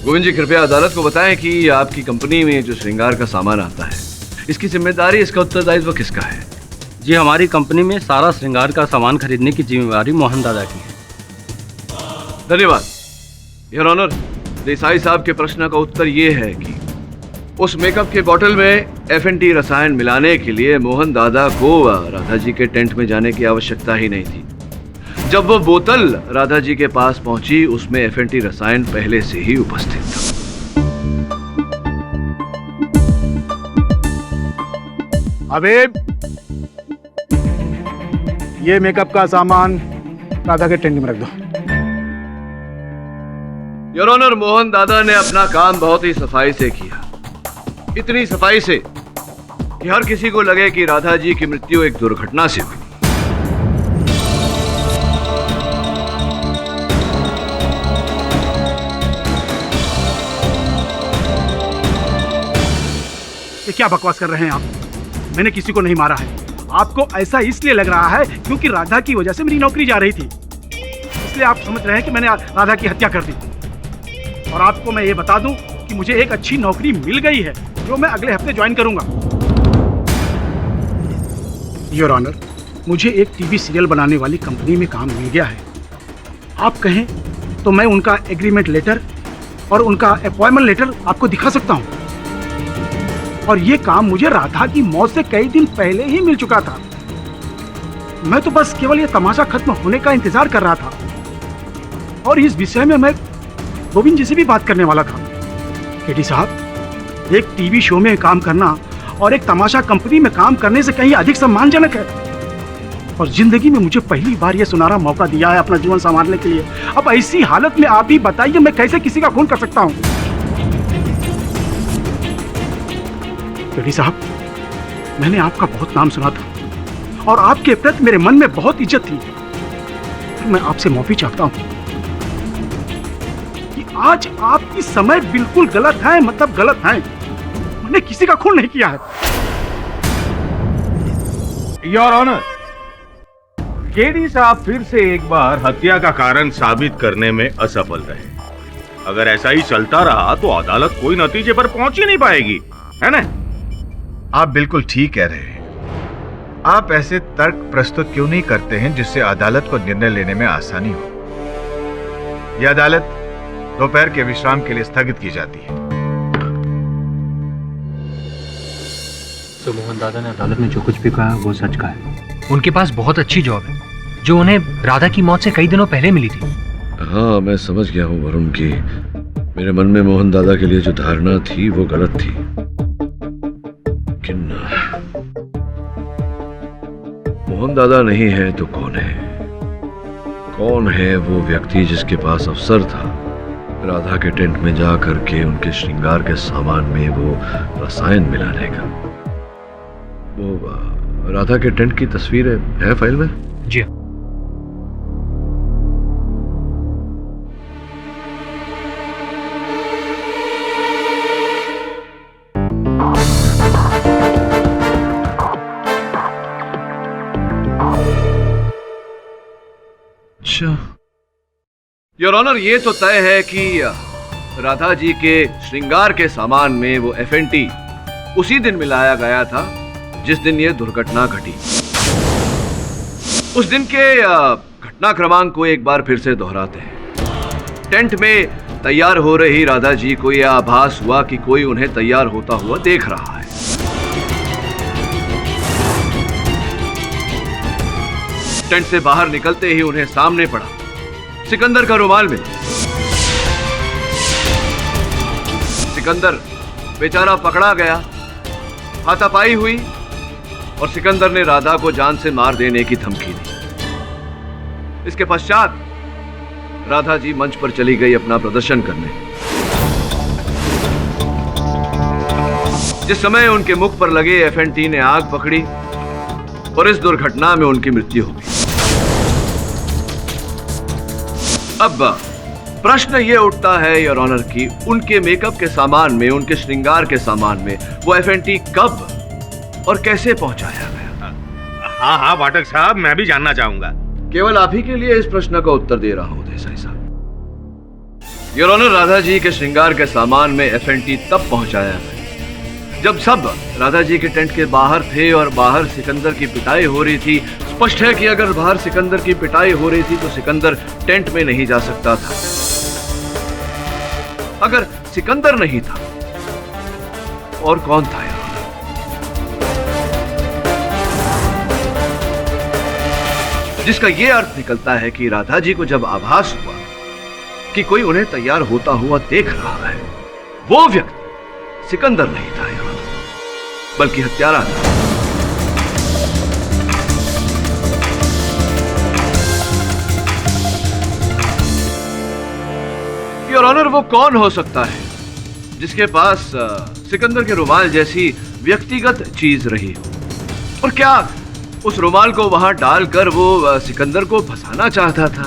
गोविंद जी, कृपया अदालत को बताएं कि आपकी कंपनी में जो श्रृंगार का सामान आता है, इसकी जिम्मेदारी, इसका उत्तरदायित्व किसका है? जी, हमारी कंपनी में सारा श्रृंगार का सामान खरीदने की जिम्मेदारी मोहन दादा की है। धन्यवाद। योर ऑनर, देसाई साहब के प्रश्न का उत्तर ये है कि उस मेकअप के बोतल में FNT रसायन मिलाने के लिए मोहन दादा को राधा जी के टेंट में जाने की आवश्यकता ही नहीं थी। जब वो बोतल राधा जी के पास पहुंची, उसमें FNT रसायन पहले से ही उपस्थित था। अबे, ये मेकअप का सामान राधा के टेंट में रख दो। योर ऑनर, मोहन दादा ने अपना काम बहुत ही सफाई से किया, इतनी सफाई से कि हर किसी को लगे कि राधा जी की मृत्यु एक दुर्घटना से हुई। ये क्या बकवास कर रहे हैं आप? मैंने किसी को नहीं मारा है। आपको ऐसा इसलिए लग रहा है क्योंकि राधा की वजह से मेरी नौकरी जा रही थी, इसलिए आप समझ रहे हैं कि मैंने राधा की हत्या कर दी। और आपको मैं ये बता दूं कि मुझे एक अच्छी नौकरी मिल गई है, जो मैं अगले हफ्ते ज्वाइन करूंगा। योर ऑनर, मुझे एक टीवी सीरियल बनाने वाली कंपनी में काम मिल गया है। आप कहें तो मैं उनका एग्रीमेंट लेटर और उनका अपॉइंटमेंट लेटर आपको दिखा सकता हूं। और ये काम मुझे राधा की मौत से कई दिन पहले ही मिल चुका था। मैं तो बस केवल ये तमाशा खत्म होने का इंतजार कर रहा था, और इस विषय में मैं गोविंद जी से भी बात करने वाला था। केटी साहब, एक टीवी शो में काम करना और एक तमाशा कंपनी में काम करने से कहीं अधिक सम्मानजनक है। और जिंदगी में मुझे पहली बार यह सुनहरा मौका दिया है अपना जीवन संवारने के लिए। अब ऐसी हालत में आप ही बताइए, मैं कैसे किसी का खून कर सकता हूं? केटी साहब, मैंने आपका बहुत नाम सुना था और आपके प्रति मेरे मन में बहुत इज्जत थी। मैं आपसे माफी चाहता हूं कि आज आपकी समय बिल्कुल गलत है, मतलब गलत है। मैंने किसी का खून नहीं किया है। योर ऑनर, केडी साहब फिर से एक बार हत्या का कारण साबित करने में असफल रहे। अगर ऐसा ही चलता रहा तो अदालत कोई नतीजे पर पहुंच ही नहीं पाएगी, है ना? आप बिल्कुल ठीक कह रहे हैं। आप ऐसे तर्क प्रस्तुत क्यों नहीं करते हैं जिससे अदालत को निर्णय लेने में आसानी हो? यह अदालत दोपहर के विश्राम के लिए स्थगित की जाती है। तो मोहन दादा ने अदालत में जो कुछ भी कहा वो सच का है। उनके पास बहुत अच्छी जॉब है जो उन्हें राधा की मौत से कई दिनों पहले मिली थी। हाँ, मैं समझ गया हूँ वरुण की मेरे मन में मोहन दादा के लिए जो धारणा थी वो गलत थी। लेकिन मोहन दादा नहीं है तो कौन है? कौन है वो व्यक्ति जिसके पास अवसर था राधा के टेंट में जा करके उनके श्रृंगार के सामान में वो रसायन मिलाने का? वो राधा के टेंट की तस्वीर है फाइल में? जी हाँ। योर ऑनर, ये तो तय है कि राधा जी के श्रृंगार के सामान में वो FNT उसी दिन मिलाया गया था जिस दिन ये दुर्घटना घटी। उस दिन के घटना क्रमांक को एक बार फिर से दोहराते हैं। टेंट में तैयार हो रही राधा जी को यह आभास हुआ कि कोई उन्हें तैयार होता हुआ देख रहा है। टेंट से बाहर निकलते ही उन्हें सामने पड़ा सिकंदर का रुमाल मिला। सिकंदर बेचारा पकड़ा गया, हाथापाई हुई और सिकंदर ने राधा को जान से मार देने की धमकी दी। इसके पश्चात राधा जी मंच पर चली गई अपना प्रदर्शन करने। जिस समय उनके मुख पर लगे FNT ने आग पकड़ी और इस दुर्घटना में उनकी मृत्यु हो गई। अब प्रश्न ये उठता है योर ऑनर कि उनके मेकअप के सामान में, उनके श्रृंगार के सामान में वो FNT कब और कैसे पहुंचाया गया? हाँ हाँ पाठक साहब, मैं भी जानना चाहूंगा। केवल आप ही के लिए इस प्रश्न का उत्तर दे रहा हूं देसाई साहब। योर ऑनर, राधा जी के श्रृंगार के सामान में FNT तब पहुंचाया गया जब सब राधा जी के टेंट के बाहर थे और बाहर सिकंदर की पिटाई हो रही थी। स्पष्ट है कि अगर बाहर सिकंदर की पिटाई हो रही थी तो सिकंदर टेंट में नहीं जा सकता था। अगर सिकंदर नहीं था और कौन था यार? जिसका यह अर्थ निकलता है कि राधा जी को जब आभास हुआ कि कोई उन्हें तैयार होता हुआ देख रहा है, वो व्यक्ति सिकंदर नहीं था यार, बल्कि हत्यारा था। योर ऑनर, वो कौन हो सकता है जिसके पास सिकंदर के रुमाल जैसी व्यक्तिगत चीज रही हो? और क्या उस रुमाल को वहां डालकर वो सिकंदर को फंसाना चाहता था?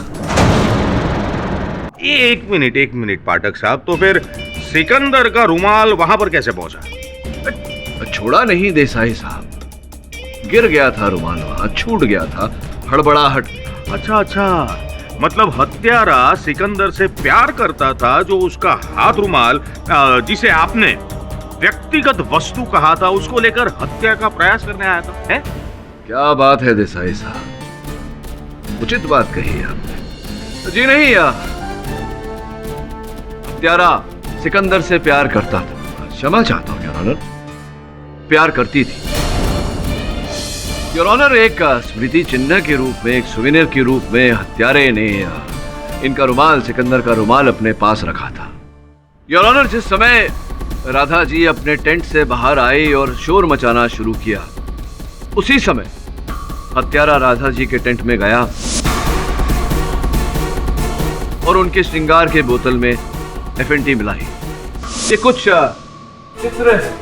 एक मिनट पाठक साहब, तो फिर सिकंदर का रुमाल वहां पर कैसे पहुंचा? छोड़ा नहीं देसाई साहब, गिर गया था रुमाल, वहां छूट गया था, हड़बड़ाहट। अच्छा, मतलब हत्यारा सिकंदर से प्यार करता था, जो उसका हाथ रुमाल जिसे आपने व्यक्तिगत वस्तु कहा था, उसको लेकर हत्या का प्रयास करने आया था, है? क्या बात है देसाई साहब, उचित बात कही है आपने। जी नहीं, हत्यारा सिकंदर से प्यार करता था। क्षमा चाहता हूं योर ऑनर, प्यार करती थी। योर ऑनर, एक स्मृति चिन्ह के रूप में, एक सुवेनियर के रूप में हत्यारे ने इनका रुमाल, सिकंदर का रुमाल अपने पास रखा था। योर ऑनर, जिस समय राधा जी अपने टेंट से बाहर आई और शोर मचाना शुरू किया, उसी समय हत्यारा राधा जी के टेंट में गया और उनके श्रृंगार के बोतल में FNT मिलाई। ये कुछ चित्र है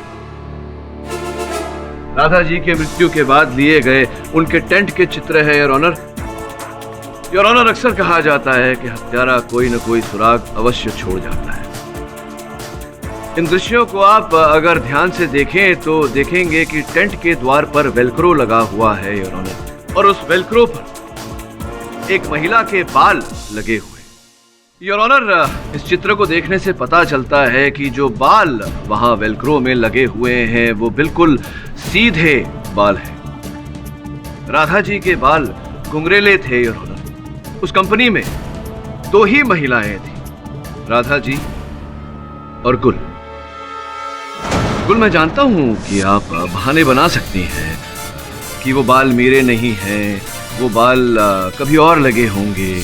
राधा जी के मृत्यु के बाद लिए गए उनके टेंट के चित्र है योर ऑनर। योर ऑनर, अक्सर कहा जाता है कि हत्यारा कोई न कोई सुराग अवश्य छोड़ जाता है। इन दृश्यों को आप अगर ध्यान से देखें तो देखेंगे कि टेंट के द्वार पर वेलक्रो लगा हुआ है योर ऑनर, और उस वेलक्रो पर एक महिला के बाल लगे हुए। योर ऑनर, इस चित्र को देखने से पता चलता है कि जो बाल वहां वेलक्रो में लगे हुए हैं वो बिल्कुल सीधे बाल हैं। राधा जी के बाल घुंघरेले थे योर ऑनर। उस कंपनी में 2 ही महिलाएं थी, राधा जी और गुल। गुल, मैं जानता हूं कि आप बहाने बना सकती हैं कि वो बाल मेरे नहीं हैं, वो बाल कभी और लगे होंगे,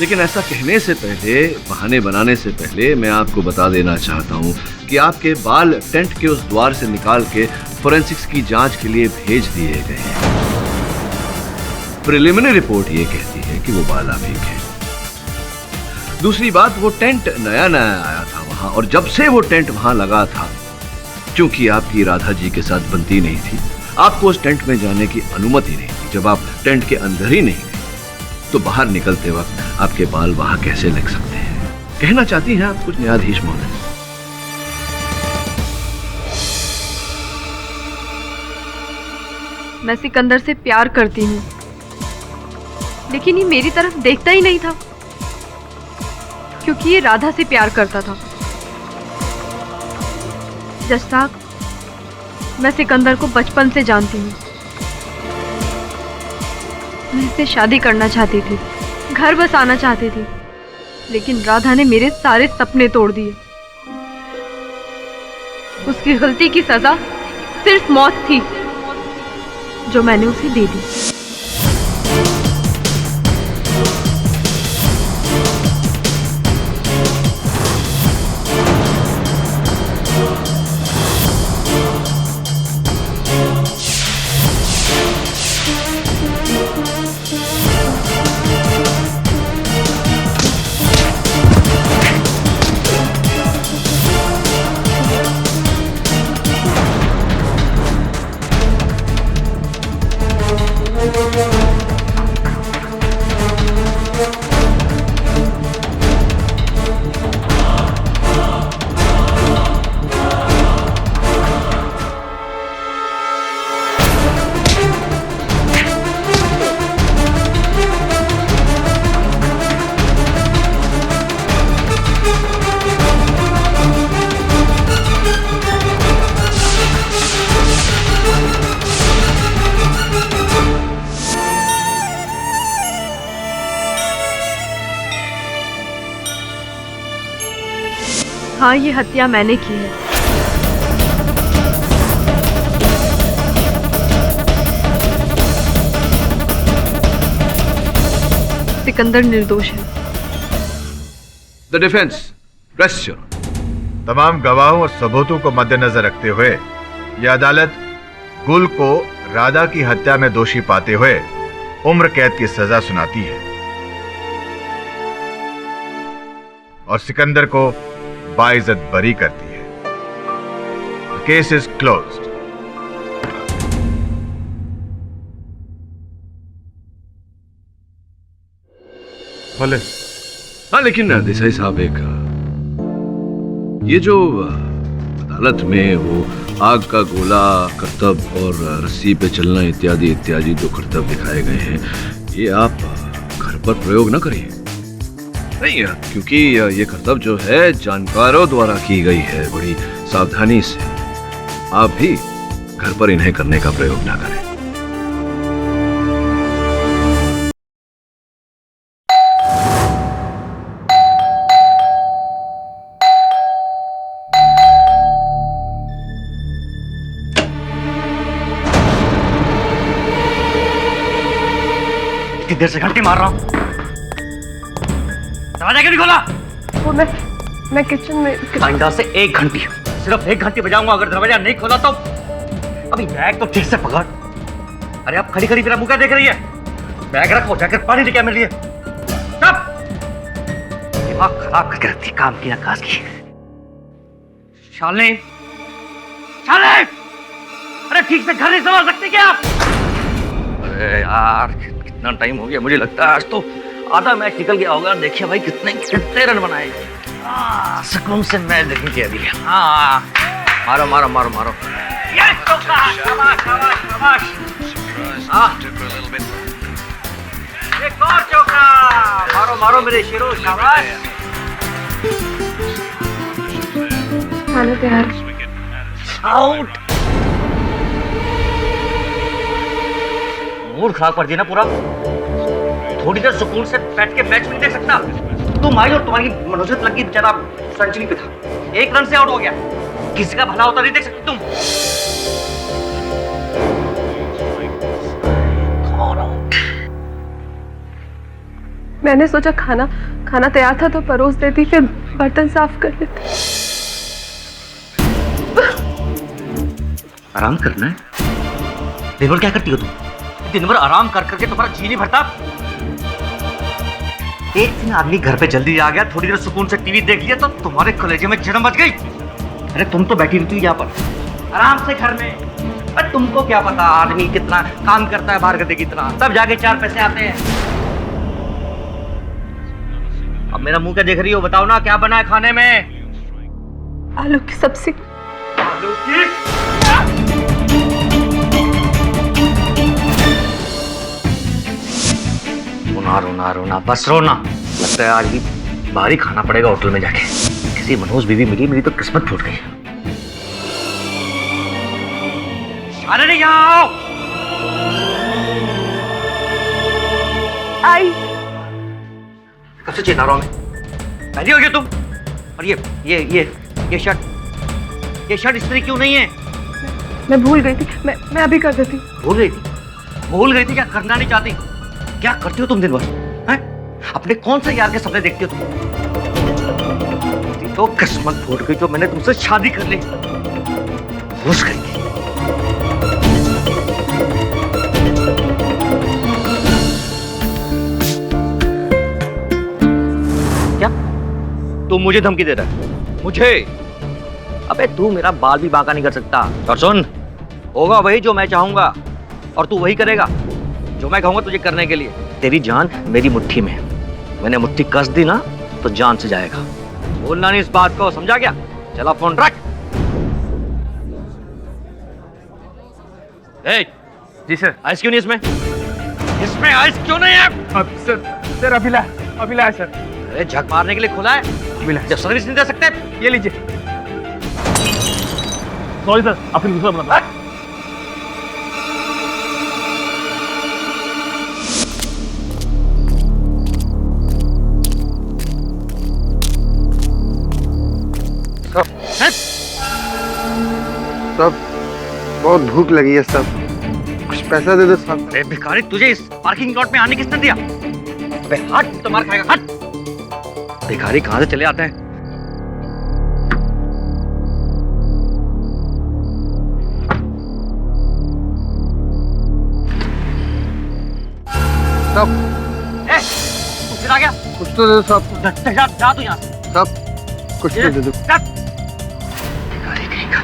लेकिन ऐसा कहने से पहले, बहाने बनाने से पहले मैं आपको बता देना चाहता हूं कि आपके बाल टेंट के उस द्वार से निकाल के फोरेंसिक्स की जांच के लिए भेज दिए गए हैं। प्रिलिमिनरी रिपोर्ट ये कहती है कि वो बाल आप ही के। दूसरी बात, वो टेंट नया नया आया था वहां, और जब से वो टेंट वहां लगा था, क्योंकि आपकी राधा जी के साथ बनती नहीं थी, आपको उस टेंट में जाने की अनुमति नहीं थी। जब आप टेंट के अंदर ही नहीं थे तो बाहर निकलते वक्त आपके बाल वहां कैसे लग सकते हैं? कहना चाहती हैं आप कुछ न्यायाधीश महोदय? मैं सिकंदर से प्यार करती हूँ, लेकिन ये मेरी तरफ देखता ही नहीं था, क्योंकि ये राधा से प्यार करता था। जज साहब, मैं सिकंदर को बचपन से जानती हूँ। मैं इससे शादी करना चाहती थी, घर बसाना चाहती थी, लेकिन राधा ने मेरे सारे सपने तोड़ दिए। उसकी गलती की सजा सिर्फ मौत थी, जो मैंने उसे दे दी। हाँ, ये हत्या मैंने की है। सिकंदर निर्दोष है। The defence, rest your. तमाम गवाहों और सबूतों को मद्देनजर रखते हुए यह अदालत गुल को राधा की हत्या में दोषी पाते हुए उम्र कैद की सजा सुनाती है और सिकंदर को बाइज्जत बरी करती है। Case is closed. भले। हाँ, लेकिन देसाई साहब, एक ये जो अदालत में वो आग का गोला, करतब और रस्सी पे चलना इत्यादि इत्यादि जो करतब दिखाए गए हैं, ये आप घर पर प्रयोग न करिए। नहीं, क्योंकि ये करतब जो है जानकारों द्वारा की गई है बड़ी सावधानी से। आप भी घर पर इन्हें करने का प्रयोग ना करें। कितनी देर से घंटी मार रहा हूं, दरवाजा क्यों नहीं खोला? वो मैं किचन में आइंदा से 1 घंटी, सिर्फ 1 घंटी बजाऊंगा। अगर दरवाजा नहीं खोला तो अभी बैग तो ठीक से पकड़। अरे आप खड़ी खड़ी मेरा मुंह क्या देख रही है? बैग रखो, जाकर पानी लेके आ मेरे लिए। सब दिमाग खराब करके रखती, काम की ना काज की। शाले, शाले, अरे ठीक से घर नहीं संभाल सकते क्या आप? अरे यार, कितना टाइम हो गया, मुझे लगता है आज तो आधा मैच निकल गया होगा। देखिए भाई, कितने रन बनाए। सुकून से मैच देखनी चाहिए अभी। हाँ, मारो मारो मारो मारो। ये चौका, शाबाश शाबाश शाबाश। एक और चौका, मारो मारो मेरे शेरों, शाबाश। खाना तैयार। आउट। मूड खराब कर दिया ना पूरा। थोड़ी देर सुकून से बैठ के मैच नहीं देख सकता? तुम आई और तुम्हारी मनोजत लगी, बेचारा सेंचुरी पे था, 1 रन से आउट हो गया। किसी का भला होता नहीं देख सकते तुम? मैंने सोचा खाना तैयार था तो परोस देती, फिर बर्तन साफ कर लेते। आराम करना है? दिन भर क्या करती हो तुम? दिन भर आराम कर करके तुम्हारा जी नहीं भरता? एक दिन आदमी घर पे जल्दी आ गया, थोड़ी देर सुकून से टीवी देख लिया तो तुम्हारे कलेजे में जन्म बच गई। अरे तुम तो बैठी रहती हो यहाँ पर आराम से घर में। अरे तुमको क्या पता आदमी कितना काम करता है बाहर गधे की तरह, तब जाके 4 पैसे आते हैं। अब मेरा मुंह क्या देख रही हो? बताओ ना, क्या बना है खाने में? आलू की सब्जी। आलू की? रोना रोना रोना, बस रोना। लगता है आज भी बाहर ही खाना पड़ेगा होटल में जाके। किसी मनोज बीवी मिली, मेरी तो किस्मत फूट गई। अरे नहीं, यहाँ आओ। आई। कब से चिल्ला रहा हूं मैं? पहली हो गई तुम। और ये शर्ट इस्त्री क्यों नहीं है? मैं भूल गई थी, मैं अभी कर देती। भूल गई थी? क्या करना नहीं चाहती? क्या करती हो तुम दिन भर? हैं? अपने कौन से यार के सपने देखती हो तुम? तो किस्मत फूट गई जो मैंने तुमसे शादी कर ली। होश गई थी। क्या तू मुझे धमकी दे रहा है? मुझे? अबे तू मेरा बाल भी बांका नहीं कर सकता। और सुन, होगा वही जो मैं चाहूंगा और तू वही करेगा जो मैं कहूंगा तुझे करने के लिए। तेरी जान मेरी मुट्ठी में है, मैंने मुट्ठी कस दी ना तो जान से जाएगा। बोलना नहीं इस बात को, समझा क्या? चला फोन रख। जी सर। आइस क्यों नहीं इसमें आइस क्यों नहीं है? अब सर अभी लाया सर। अरे झक मारने के लिए खुला है, जब सर्विस नहीं दे सकते। ये लीजिए। सॉरी सर, आप फिर दूसरा बना। सब बहुत भूख लगी है सब, कुछ पैसा दे दो साहब। अरे भिखारी, तुझे इस पार्किंग लॉट में आने किसने दिया? अबे हट, तो मार खाएगा, हट। भिखारी कहां से चले आते हैं? सब तू फिर आ गया? कुछ तो दे दो साहब। जा तू यहाँ से। सब कुछ तो दे दो। भिखारी कहीं का।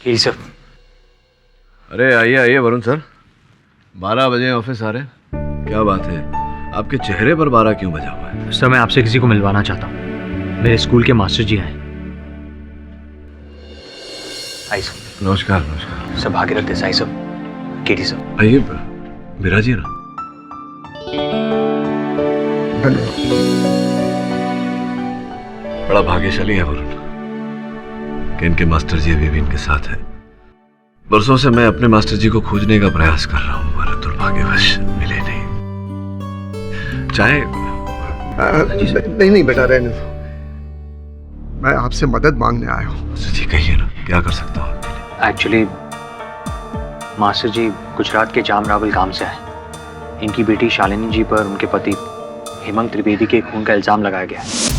जी सर। अरे आइए वरुण सर, 12 बजे ऑफिस आ रहे हैं? क्या बात है, आपके चेहरे पर 12 क्यों बजा हुआ है? सर मैं आपसे किसी को मिलवाना चाहता हूँ, मेरे स्कूल के मास्टर जी आए। आई सर। नमस्कार। नमस्कार sir, Bhagirath Desai sir, KD sir. आइए, बिराजिए ना। बड़ा भाग्यशाली है वरुण कि इनके मास्टर जी अभी भी इनके साथ हैं। बरसों से मैं अपने मास्टर जी को खोजने का प्रयास कर रहा हूँ, पर दुर्भाग्यवश मिले नहीं। चाहे नहीं बेटा, रहने दो। मैं आपसे मदद मांगने आया हूँ। जी कहिए ना, क्या कर सकता हूँ? एक्चुअली मास्टर जी गुजरात के जामरावल गांव से आए। इनकी बेटी शालिनी जी पर उनके पति हेमंत त्रिवेदी के खून का इल्जाम लगाया गया है।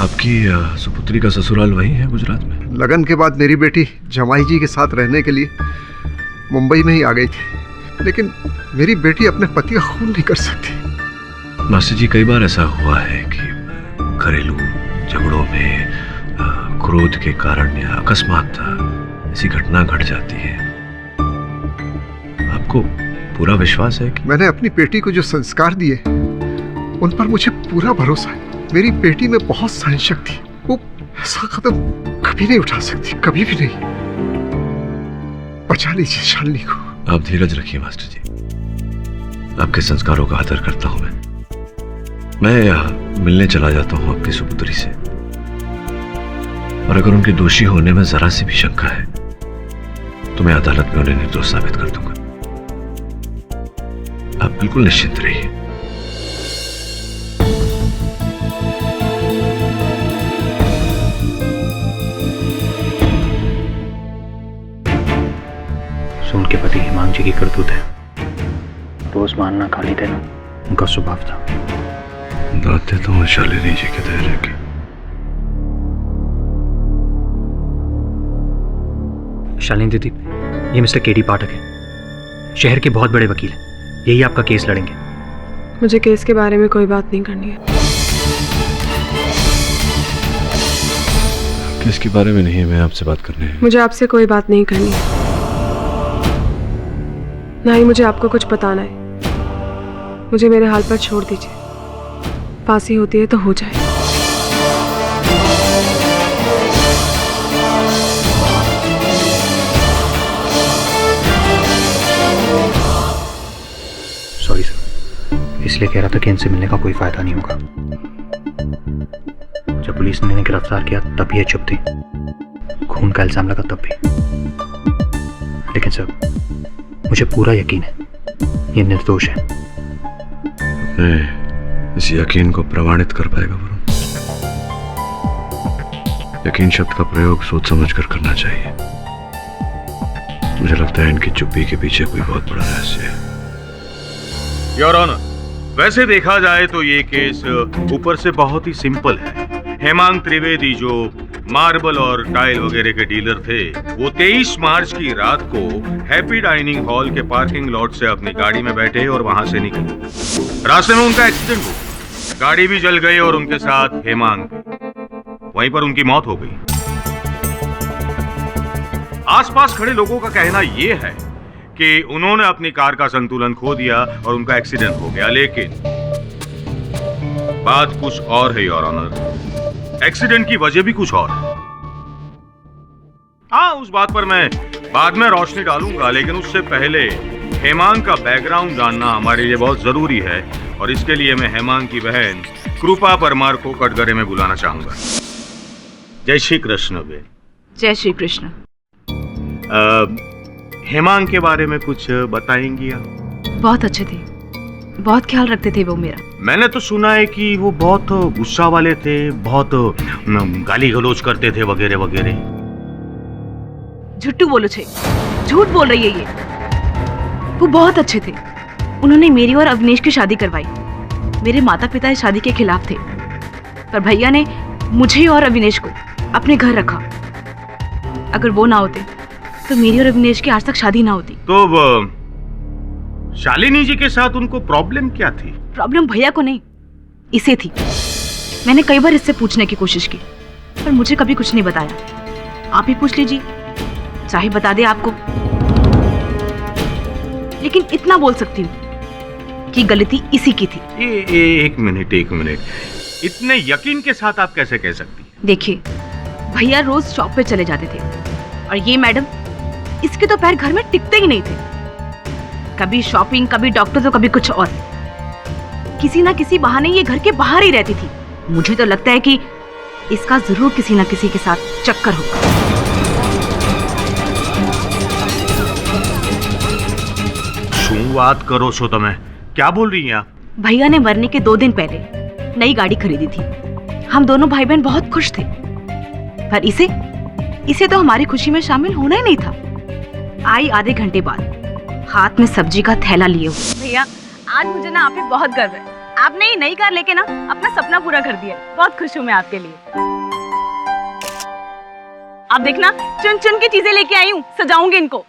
आपकी सुपुत्री का ससुराल वही है गुजरात में? लगन के बाद मेरी बेटी जमाई जी के साथ रहने के लिए मुंबई में ही आ गई थी, लेकिन मेरी बेटी अपने पति का खून नहीं कर सकती। मास्टर जी, कई बार ऐसा हुआ है कि घरेलू झगड़ों में क्रोध के कारण या अकस्मात ऐसी घटना घट जाती है। आपको पूरा विश्वास है कि? मैंने अपनी बेटी को जो संस्कार दिए उन पर मुझे पूरा भरोसा है। मेरी बेटी में बहुत सहनशक्ति थी, वो ऐसा कदम कभी नहीं उठा सकती, कभी भी नहीं। बचा लीजिए शालिनी को। आप धीरज रखिए मास्टर जी, आपके संस्कारों का आदर करता हूं मैं मिलने चला जाता हूं आपकी सुपुत्री से, और अगर उनके दोषी होने में जरा सी भी शंका है तो मैं अदालत में उन्हें निर्दोष साबित कर दूंगा। आप बिल्कुल निश्चिंत रहिए। उनके पति हेमांग जी की करतूत है, रोज मारना गाली देना उनका स्वभाव था। दाते तो शालिनी जी के धैर्य की। शालिनी दीदी, ये मिस्टर केडी पाठक है, शहर के बहुत बड़े वकील हैं, यही आपका केस लड़ेंगे। मुझे केस के बारे में कोई बात नहीं करनी है। केस के बारे में नहीं है, मैं आपसे बात करनी है। मुझे आपसे कोई बात नहीं करनी है, ना ही मुझे आपको कुछ बताना है। मुझे मेरे हाल पर छोड़ दीजिए, फांसी होती है तो हो जाए। सॉरी सर, इसलिए कह रहा था कि इनसे मिलने का कोई फायदा नहीं होगा। जब पुलिस ने इन्हें गिरफ्तार किया तब ये चुप थी, खून का इल्जाम लगा तब भी। लेकिन सर, मुझे पूरा यकीन है ये निर्दोष है। अपने इस यकीन को प्रमाणित कर पाएगा वरुण? यकीन शब्द का प्रयोग सोच समझ कर करना चाहिए। मुझे लगता है इनकी चुप्पी के पीछे कोई बहुत बड़ा रहस्य है। योर ऑनर, वैसे देखा जाए तो ये केस ऊपर से बहुत ही सिंपल है। हेमांग त्रिवेदी जो मार्बल और टाइल वगैरह के डीलर थे, वो 23 मार्च की रात को हैप्पी डाइनिंग हॉल के पार्किंग लॉट से अपनी गाड़ी में बैठे और वहां से निकले। रास्ते में उनका एक्सीडेंट हुआ, गाड़ी भी जल गई और उनके साथ हेमांग, वहीं पर उनकी मौत हो गई। आसपास खड़े लोगों का कहना यह है कि उन्होंने अपनी कार का संतुलन खो दिया और उनका एक्सीडेंट हो गया। लेकिन बात कुछ और है योर ऑनर, एक्सीडेंट की वजह भी कुछ और है। हाँ, उस बात पर मैं बाद में रोशनी डालूंगा, लेकिन उससे पहले हेमांग का बैकग्राउंड जानना हमारे लिए बहुत जरूरी है और इसके लिए मैं हेमांग की बहन कृपा परमार को कटघरे में बुलाना चाहूंगा। जय श्री कृष्ण बे। जय श्री कृष्ण। हेमांग के बारे में कुछ बताएंगी आप? बहुत अच्छे थे, बहुत ख्याल रखते थे वो मेरा। मैंने तो सुना है कि वो बहुत गुस्सा वाले थे, बहुत गाली गलौज करते थे वगैरह वगैरह। झूठू बोलो छे, झूठ बोल रही है ये। वो बहुत अच्छे थे। उन्होंने मेरी और अविनेश की शादी करवाई। मेरे माता पिता इस शादी के खिलाफ थे, पर भैया ने मुझे और अविनेश को अपने घर रखा। अगर वो ना होते तो मेरी और अविनेश की आज तक शादी ना होती। तो शालिनी जी के साथ उनको प्रॉब्लम क्या थी? प्रॉब्लम भैया को नहीं, इसे थी। मैंने कई बार इससे पूछने की कोशिश की, पर मुझे कभी कुछ नहीं बताया। आप ही पूछ लीजिए, चाहे बता दे आपको। लेकिन इतना बोल सकती हूँ कि गलती इसी की थी। एक मिनट, इतने यकीन के साथ आप कैसे कह सकती? देखिए, भैया रोज शॉप पे चले जाते थे और ये मैडम, इसके तो पैर घर में टिकते ही नहीं थे। कभी शॉपिंग, कभी डॉक्टर, तो कभी कुछ और। किसी ना किसी बहाने ये घर के बाहर ही रहती थी। मुझे तो लगता है कि इसका जरूर किसी ना किसी के साथ चक्कर होगा। શું વાત કરો છો તમે? क्या बोल रही हैं आप? भैया ने मरने के 2 दिन पहले नई गाड़ी खरीदी थी। हम दोनों भाई बहन बहुत खुश थे, पर इसे तो हमारी खुशी में शामिल होना ही नहीं था। आई आधे घंटे बाद हाथ में सब्जी का थैला लिए हुए। भैया, आज मुझे ना आप पे बहुत गर्व है। आपने ये नई कार लेके ना अपना सपना पूरा कर दिया। बहुत खुश हूँ मैं आपके लिए। आप देखना, चुन चुन की चीजें लेके आई हूँ, सजाऊंगी इनको।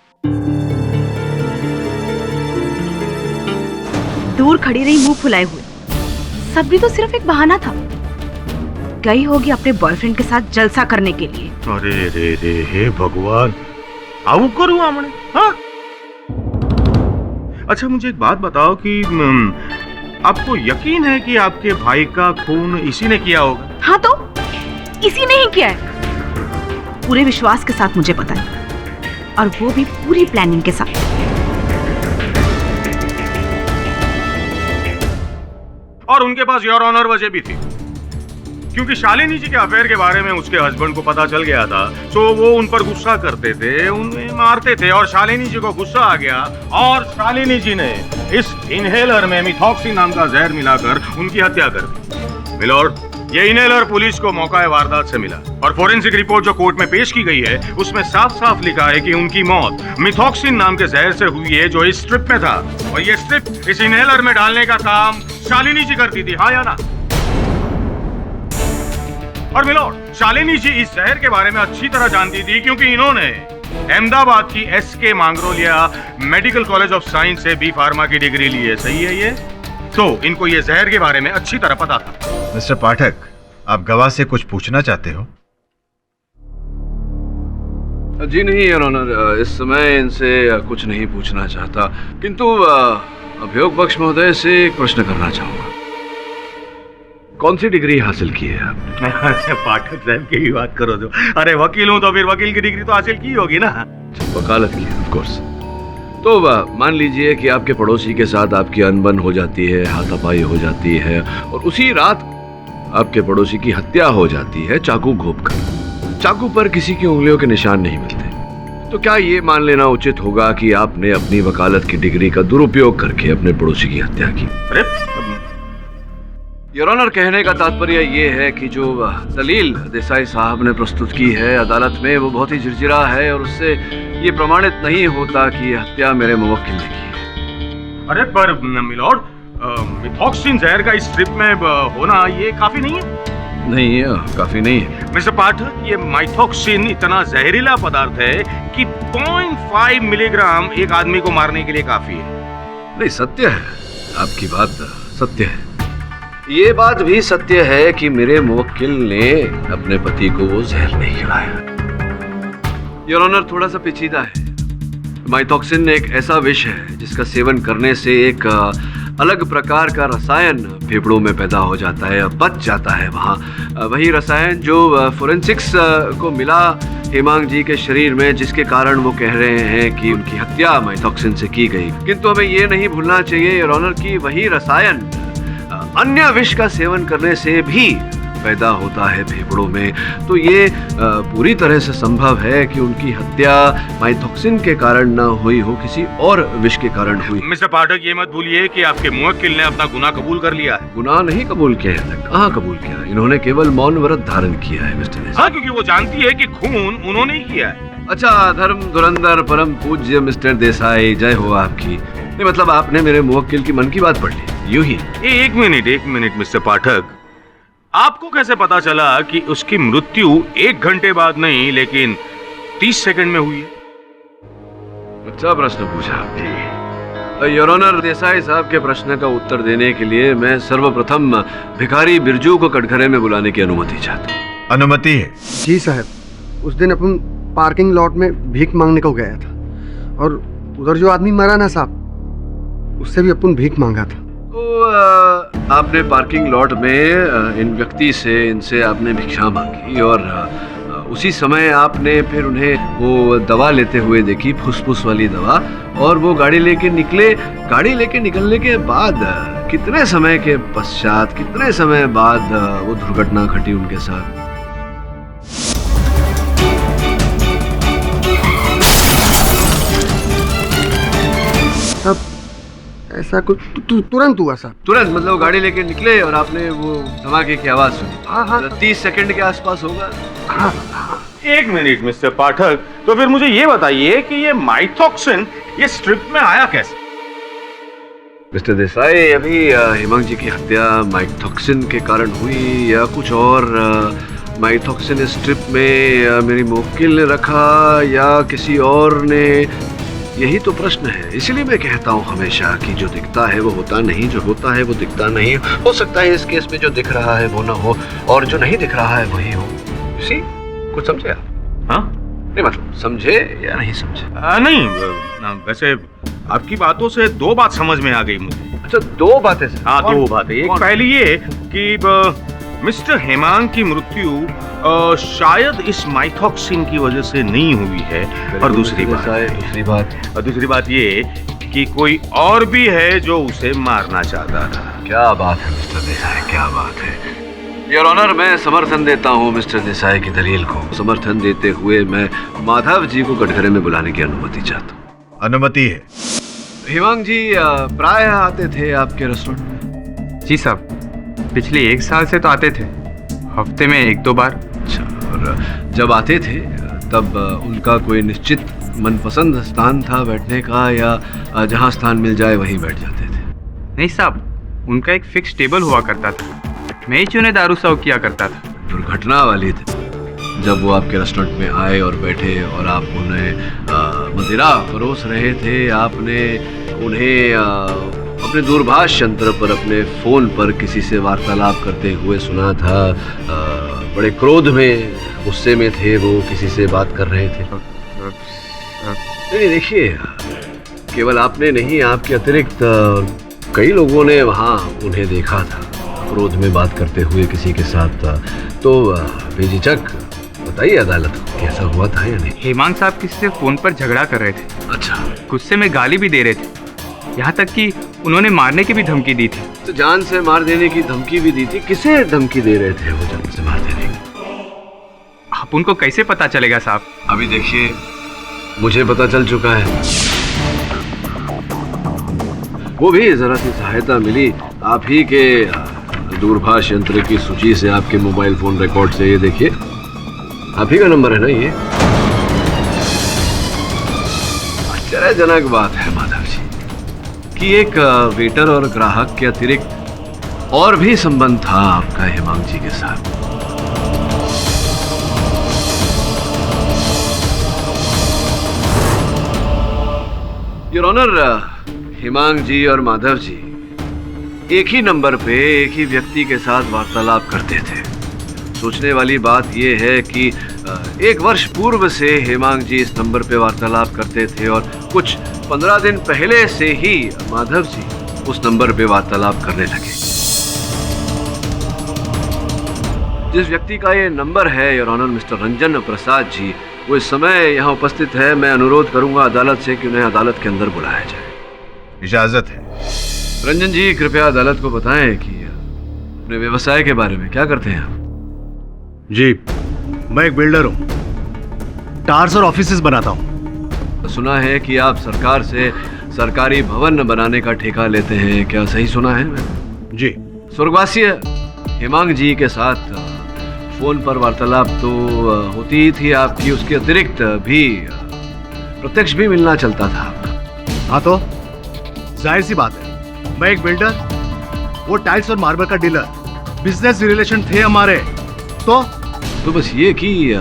दूर खड़ी रही मुंह फुलाए हुए। सबरी तो सिर्फ एक बहाना था। गई होगी अपने बॉयफ्रेंड के साथ जलसा करने के लिए। अरे रे रे, हे भगवान, आऊ करूँ हमने? हाँ? अच्छा, मुझे एक बात बताओ कि आपको यकीन है कि आपके भाई का खून इसी ने किया होगा? हाँ, तो इसी ने ही किया है। पूरे विश्वास के साथ मुझे पता है, और वो भी पूरी प्लानिंग के साथ। और उनके पास योर ऑनर वजह भी थी, क्योंकि शालिनी जी के अफेयर के बारे में उसके हस्बैंड को पता चल गया था। तो वो उन पर गुस्सा करते थे, उन्हें मारते थे, और शालिनी जी को गुस्सा आ गया और शालिनी जी ने इस इनहेलर में मिथॉक्सी नाम का जहर मिलाकर उनकी हत्या कर दी। मिलॉर्ड, ये इनहेलर पुलिस को मौका वारदात से मिला और फोरेंसिक रिपोर्ट जो कोर्ट में पेश की गई है उसमें साफ साफ लिखा है कि उनकी मौत मिथॉक्सिन नाम के जहर से हुई है जो इस स्ट्रिप में था, और ये स्ट्रिप इस इनहेलर में डालने का काम शालिनी जी करती थी। हाँ या ना? और मिलॉर्ड, शालिनी जी इस जहर के बारे में अच्छी तरह जानती थी, क्योंकि इन्होंने अहमदाबाद की SK Mangrolia medical college of science से B फार्मा की डिग्री ली है। सही है ये? तो इनको ये जहर के बारे में अच्छी तरह पता था। मिस्टर पाठक, आप गवाह से कुछ पूछना चाहते हो? जी नहीं योर ऑनर, इस समय इनसे कुछ नहीं पूछना चाहता, किंतु अभियोग पक्ष महोदय से एक प्रश्न करना चाहूंगा। कौन सी डिग्री हासिल की है आपने? पाठक साहब की ही बात करो तो। अरे वकील हूं तो फिर वकील की डिग्री तो हासिल की होगी ना। वकालत की, ऑफ कोर्स। तो मान लीजिए कि आपके पड़ोसी के साथ आपकी अनबन हो जाती है, हाथापाई हो जाती है, और उसी रात आपके पड़ोसी की हत्या हो जाती है चाकू घोंपकर। चाकू पर किसी की उंगलियों के निशान नहीं मिलते, तो क्या ये मान लेना उचित होगा कि आपने अपनी वकालत की डिग्री का दुरुपयोग करके अपने पड़ोसी की हत्या की? अरे योर ऑनर, कहने का तात्पर्य ये है कि जो दलील देसाई साहब ने प्रस्तुत की है अदालत में वो बहुत ही झिरझिरा है और उससे ये प्रमाणित नहीं होता कि ये हत्या मेरे मुवक्किल ने की है। अरे पर मिलॉर्ड, मिथॉक्सिन जहर का इस स्ट्रिप में होना ये काफी नहीं है? नहीं, काफी नहीं है मिस्टर पाठक। ये माइथॉक्सिन इतना जहरीला पदार्थ है कि 0.5 मिलीग्राम एक आदमी को मारने के लिए काफी है। नहीं, सत्य है, आपकी बात सत्य है। ये बात भी सत्य है कि मेरे मुवक्किल ने अपने पति को वो जहर नहीं खिलाया। योर ऑनर, थोड़ा सा पेचीदा है। माइथॉक्सिन एक ऐसा विष है जिसका सेवन करने से एक अलग प्रकार का रसायन फेफड़ों में पैदा हो जाता है, बच जाता है वहाँ। वही रसायन जो फोरेंसिक्स को मिला हेमांग जी के शरीर में, जिसके कारण वो कह रहे हैं कि उनकी हत्या माइथॉक्सिन से की गई। किंतु हमें ये नहीं भूलना चाहिए योर ऑनर कि वही रसायन अन्य विष का सेवन करने से भी पैदा होता है फेफड़ों में। तो ये पूरी तरह से संभव है कि उनकी हत्या माइथॉक्सिन के कारण न हुई हो, किसी और विष के कारण हुई। मिस्टर पाठक, ये मत भूलिए कि आपके मुवक्किल ने अपना गुनाह कबूल कर लिया है। गुनाह नहीं कबूल किया है, कहाँ कबूल किया? इन्होंने केवल मौन व्रत धारण किया है मिस्टर देसाई। हाँ, क्योंकि वो जानती है कि खून उन्होंने ही किया है। अच्छा, धर्म धुरंधर परम पूज्य मिस्टर देसाई, जय हो आपकी। नहीं, मतलब आपने मेरे मुवक्किल की मन की बात पढ़ ली, यूं ही। एक मिनट मिस्टर पाठक, आपको कैसे पता चला कि उसकी मृत्यु 1 घंटे बाद नहीं लेकिन 30 सेकंड में हुई है? अच्छा प्रश्न पूछा आपने। योर ऑनर, देसाई साहब के प्रश्न का उत्तर देने के लिए मैं सर्वप्रथम भिखारी बिरजू को कटघरे में बुलाने की अनुमति चाहता हूँ। अनुमति है? जी साहब, उस दिन अपन पार्किंग लॉट में भीख मांगने को गया था और उधर जो आदमी मरा ना साहब, उससे भी अपन भीख मांगा था। तो आपने पार्किंग लॉट में इन व्यक्ति से, इनसे आपने भिक्षा मांगी और उसी समय आपने फिर उन्हें वो दवा लेते हुए देखी, फुसफुस वाली दवा, और वो गाड़ी लेके निकले। गाड़ी लेके निकलने के बाद कितने समय के पश्चात, कितने समय बाद वो दुर्घटना घटी उनके साथ? ऐसा कुछ तुरंत हुआ साहब। तुरंत मतलब वो गाड़ी लेके निकले और आपने वो धमाके की आवाज सुनी? हाँ। 30 सेकंड के आसपास होगा। हाँ। 1 मिनट मिस्टर पाठक, तो फिर मुझे ये बताइए कि ये माइथॉक्सिन ये स्ट्रिप में आया कैसे? मिस्टर देसाई, अभी हेमांग जी की हत्या माइथॉक्सिन के कारण हुई या कुछ और? माइथॉक्सिन स्ट्रिप में मेरी मुवक्किल ने रखा या किसी और ने, यही तो प्रश्न है। इसीलिए मैं कहता हूँ हमेशा कि जो दिखता है वो होता नहीं, जो होता है वो दिखता नहीं। हो सकता है इस केस में जो दिख रहा है वो ना हो और जो नहीं दिख रहा है वही हो। इसी कुछ समझे आप? हाँ, नहीं मतलब समझे या नहीं समझे? नहीं, वैसे आपकी बातों से 2 बात समझ में आ गई मुझे। अच्छा, 2 बातें? हाँ, 2 बातें। एक पहली ये कि मिस्टर हेमांग की मृत्यु शायद इस माइथॉक्सिन की वजह से नहीं हुई है, और दूसरी बात ये कि कोई और भी है जो उसे मारना चाहता था। क्या बात है मिस्टर देसाई, क्या बात है। योर ऑनर, मैं समर्थन देता हूँ मिस्टर देसाई की दलील को। समर्थन देते हुए मैं माधव जी को कटघरे में बुलाने की अनुमति चाहता हूँ। अनुमति है। हेमांग जी प्राय आते थे आपके रेस्टोरेंट में? जी साहब, पिछले 1 साल से तो आते थे, हफ्ते में 1-2 बार। अच्छा, और जब आते थे तब उनका कोई निश्चित मनपसंद स्थान था बैठने का या जहाँ स्थान मिल जाए वहीं बैठ जाते थे? नहीं साहब, उनका एक फिक्स टेबल हुआ करता था, मैं ही चुने दारू सर्व किया करता था। दुर्घटना वाली थी जब वो आपके रेस्टोरेंट में आए और बैठे और आप उन्हें मदिरा परोस रहे थे। आपने उन्हें अपने दूरभाष यंत्र पर, अपने फोन पर किसी से वार्तालाप करते हुए सुना था। बड़े क्रोध में, गुस्से में थे वो, किसी से बात कर रहे थे। नहीं देखिए, केवल आपने नहीं, आपके अतिरिक्त कई लोगों ने वहाँ उन्हें देखा था क्रोध में बात करते हुए किसी के साथ। तो बेझिझक बताइए अदालत को, कैसा हुआ था या नहीं? हेमांग साहब किसी से फोन पर झगड़ा कर रहे थे। अच्छा। गुस्से में गाली भी दे रहे थे, यहाँ तक कि उन्होंने मारने की भी धमकी दी थी। तो जान से मार देने की धमकी भी दी थी? किसे धमकी दे रहे थे वो जान से मार देने की? अब उनको कैसे पता चलेगा साहब? अभी देखिए, मुझे पता चल चुका है। वो भी जरा सी सहायता मिली आप ही के दूरभाष यंत्र की सूची से, आपके मोबाइल फोन रिकॉर्ड से। ये देखिए, आप ही का नंबर है ना ये? आश्चर्यजनक बात है माधव जी कि एक वेटर और ग्राहक के अतिरिक्त और भी संबंध था आपका हेमांग जी के साथ। योर ऑनर, हेमांग जी और माधव जी एक ही नंबर पे एक ही व्यक्ति के साथ वार्तालाप करते थे। सोचने वाली बात यह है कि 1 वर्ष पूर्व से हेमांग जी इस नंबर पे वार्तालाप करते थे और कुछ 15 दिन पहले से ही माधव जी उस नंबर पे वार्तालाप करने लगे। जिस व्यक्ति का ये नंबर है your honour, mister Ranjan Prasad ji, वो इस समय यहाँ उपस्थित है। मैं अनुरोध करूंगा अदालत से कि उन्हें अदालत के अंदर बुलाया जाए। इजाजत है। रंजन जी, कृपया अदालत को बताएं कि अपने व्यवसाय के बारे में क्या करते हैं आप? जी, मैं एक बिल्डर हूँ। टार्स और ऑफिसेस बनाता हूँ। सुना है कि आप सरकार से सरकारी भवन बनाने का ठेका लेते हैं, क्या सही सुना है? जी। स्वर्गवासी हेमांग जी के साथ फोन पर वार्तालाप तो होती ही थी आपकी, उसके अतिरिक्त भी प्रत्यक्ष भी मिलना चलता था आपका। हाँ, तो जाहिर सी बात है, मैं एक बिल्डर, वो टाइल्स और मार्बल का डीलर, बिजनेस रिलेशन थे हमारे। तो बस ये कि ये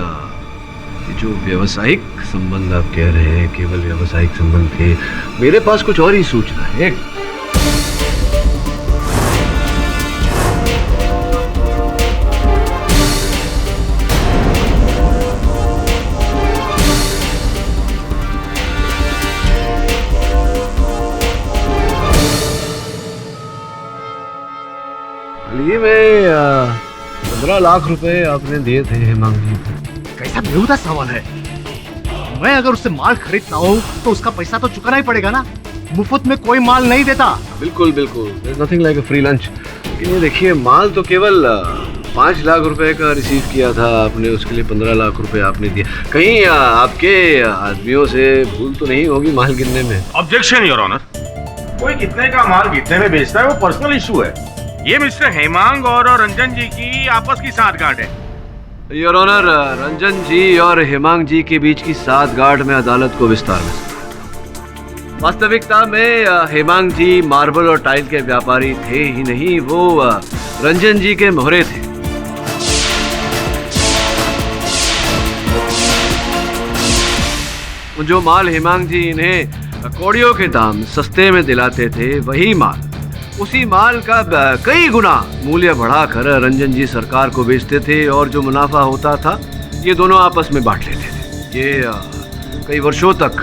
जो व्यावसायिक संबंध आप कह रहे हैं केवल व्यावसायिक संबंध थे, मेरे पास कुछ और ही सूचना है। हाल में 15 लाख रुपए आपने दिए थे हेमांग जी को। कैसा बेहुदा सवाल है। मैं अगर उससे माल खरीदता हूँ तो उसका पैसा तो चुकाना ही पड़ेगा ना। मुफ्त में कोई माल नहीं देता। बिल्कुल बिल्कुल, there's nothing like a free lunch। लेकिन ये देखिए, माल तो केवल 5 लाख रुपए का रिसीव किया था आपने, उसके लिए 15 लाख रुपए आपने दिए। कहीं आपके आदमियों से भूल तो नहीं होगी माल गिनने में? Objection your honour. कोई कितने का माल कितने में बेचता है वो पर्सनल इशू है। ये मिस्टर हेमांग और रंजन जी की आपस की साठगांठ है। योर ऑनर, रंजन जी और हेमांग जी के बीच की साठगांठ में अदालत को विस्तार में वास्तविकता में हेमांग जी मार्बल और टाइल के व्यापारी थे ही नहीं, वो रंजन जी के मोहरे थे। जो माल हेमांग जी इन्हें कौड़ियों के दाम सस्ते में दिलाते थे, वही माल, उसी माल का कई गुना मूल्य बढ़ाकर रंजन जी सरकार को बेचते थे और जो मुनाफा होता था ये दोनों आपस में बांट लेते थे। ये कई वर्षों तक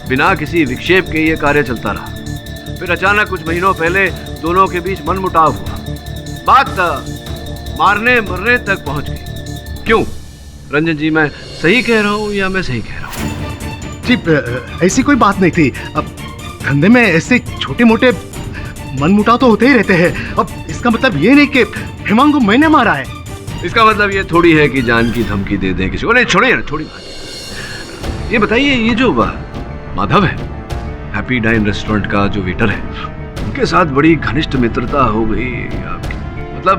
बिना किसी विक्षेप के ये कार्य चलता रहा। फिर अचानक कुछ महीनों पहले दोनों के बीच मनमुटाव हुआ, बात मारने मरने तक पहुंच गई। क्यों रंजन जी, मैं सही कह रहा हूं या मैं सही कह रहा हूं? जी, ऐसी कोई बात नहीं थी। अब धंधे में ऐसे छोटे मोटे मनमुटाव तो होते ही रहते हैं। अब इसका मतलब ये नहीं कि हेमांग को मैंने मारा है। इसका मतलब ये थोड़ी है कि जान की धमकी दे दें किसी को। नहीं, छोड़िए ना, थोड़ी बात। ये बताइए, ये जो माधव है, हैप्पी डाइन रेस्टोरेंट का जो वेटर है, उनके साथ बड़ी घनिष्ठ मित्रता हो गई आपकी? मतलब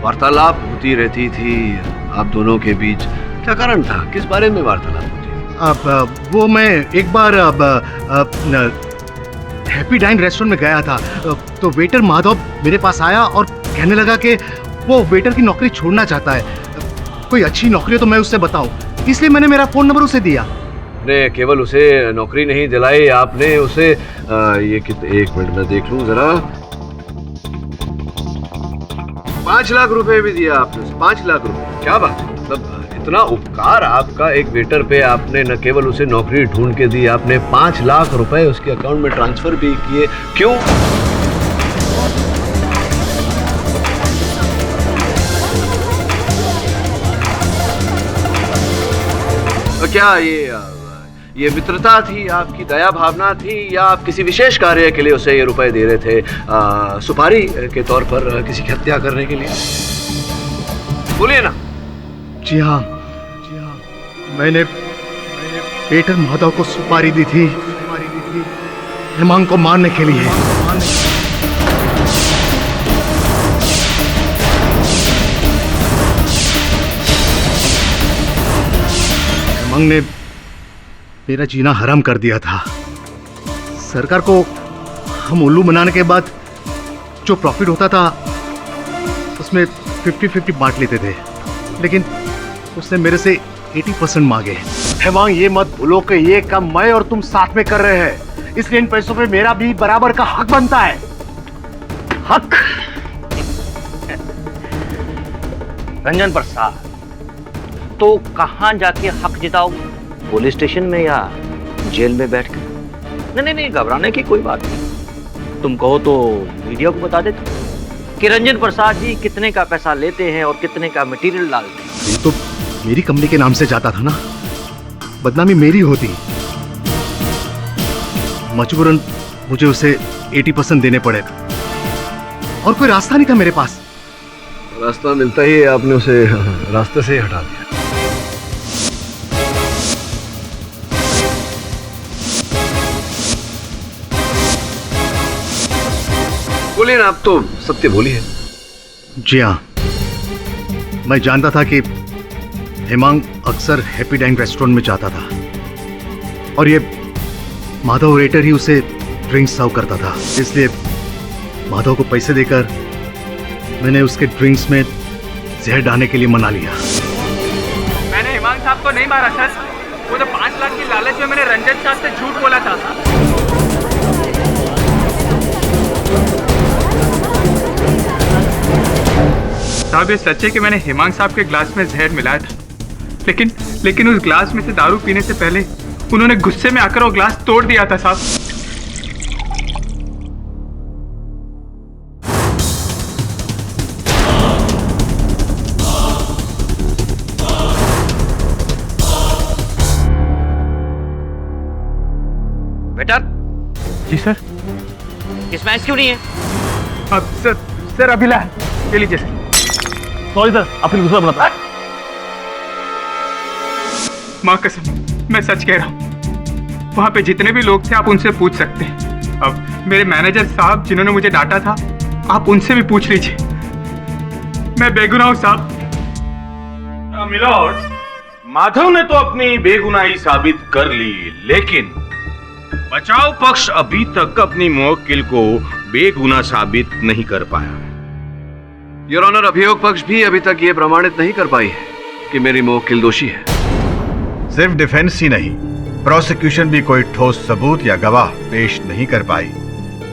वार्तालाप होती रहती थी आप दोनों के बीच, क्या कारण था? किस बारे में वार्तालाप होती थी? अब वो मैं एक बार हैप्पी डाइन रेस्टोरेंट में गया था, तो वेटर माधव मेरे पास आया और कहने लगा कि वो वेटर की नौकरी छोड़ना चाहता है। कोई अच्छी नौकरी हो तो मैं उससे बताऊं, इसलिए मैंने मेरा फोन नंबर उसे दिया। आपने केवल उसे नौकरी नहीं दिलाई, आपने उसे ये कितने, 1 मिनट में देख लूं जरा, 5 लाख रुपए भी दिया आपने उसे। 5 लाख रुपए, क्या बात है। मतलब इतना उपकार आपका एक वेटर पे, आपने न केवल उसे नौकरी ढूंढ के दी, आपने 5 लाख रुपए उसके अकाउंट में ट्रांसफर भी किए। क्यों? तो क्या ये मित्रता थी, आपकी दया भावना थी, या आप किसी विशेष कार्य के लिए उसे ये रुपए दे रहे थे, सुपारी के तौर पर किसी की हत्या करने के लिए? बोलिए ना, जी हाँ, मैंने पेटर माधव को सुपारी दी थी हेमांग को मारने के लिए। हेमांग ने मेरा जीना हराम कर दिया था। सरकार को हम उल्लू बनाने के बाद जो प्रॉफिट होता था उसमें 50-50 बांट लेते थे, लेकिन उसने मेरे से 80% मांगे। हेमांग, ये मत भूलो कि ये काम मैं और तुम साथ में कर रहे हैं, इसलिए इन पैसों पे मेरा भी बराबर का हक बनता है। हक? रंजन प्रसाद, तो कहां जाके हक जिताओगे? पुलिस स्टेशन में या जेल में बैठकर? नहीं, घबराने की कोई बात नहीं। तुम कहो तो मीडिया को बता देते कि रंजन प्रसाद जी कितने का पैसा लेते हैं और कितने का मटेरियल डालते हैं। ये तो मेरी कंपनी के नाम से जाता था ना, बदनामी मेरी होती। मजबूरन मुझे उसे 80% देने पड़े और कोई रास्ता नहीं था मेरे पास। रास्ता मिलता ही आपने उसे रास्ते से ही हटा दिया। बोलिए ना, आप तो सत्य बोलिए। जी हाँ, मैं जानता था कि हेमांग अक्सर हैप्पी डाइन रेस्टोरेंट में जाता था और ये माधव वेटर ही उसे ड्रिंक्स सर्व करता था, इसलिए माधव को पैसे देकर मैंने उसके ड्रिंक्स में जहर डालने के लिए मना लिया। मैंने हेमांग साहब को नहीं मारा सर, वो तो 5 लाख की लालच में मैंने रंजन साहब से झूठ बोला था। साहब, ये सच है कि मैंने हेमांग साहब के ग्लास में जहर मिलाया था, लेकिन उस ग्लास में से दारू पीने से पहले उन्होंने गुस्से में आकर वो ग्लास तोड़ दिया था साहब। बेटा। जी सर। इसमें आइस क्यों नहीं है? अब सर अभिला ले लीजिए सर। सॉरी सर, आपने दूसरा बनाता। माँ कसम, मैं सच कह रहा हूँ। वहाँ पे जितने भी लोग थे आप उनसे पूछ सकते हैं। अब मेरे मैनेजर साहब जिन्होंने मुझे डांटा था, आप उनसे भी पूछ लीजिए। मैं बेगुनाह हूँ साहब। मिलॉर्ड, माधव ने तो अपनी बेगुनाही साबित कर ली, लेकिन बचाव पक्ष अभी तक अपनी मुवक्किल को बेगुनाह साबित नहीं कर पाया। योर ऑनर, अभियोग पक्ष भी अभी तक ये प्रमाणित नहीं कर पाई है कि मेरी मुवक्किल दोषी है। सिर्फ डिफेंस ही नहीं, प्रोसिक्यूशन भी कोई ठोस सबूत या गवाह पेश नहीं कर पाई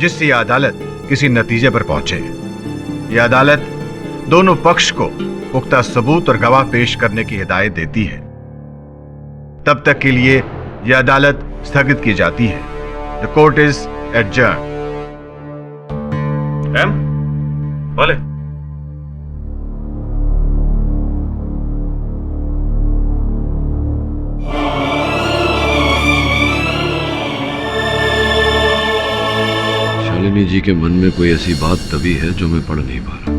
जिससे यह अदालत किसी नतीजे पर पहुंचे। यह अदालत दोनों पक्ष को पुख्ता सबूत और गवाह पेश करने की हिदायत देती है। तब तक के लिए यह अदालत स्थगित की जाती है। The court is adjourn. बोले। शालिनी जी के मन में कोई ऐसी बात दबी है जो मैं पढ़ नहीं पा रहा।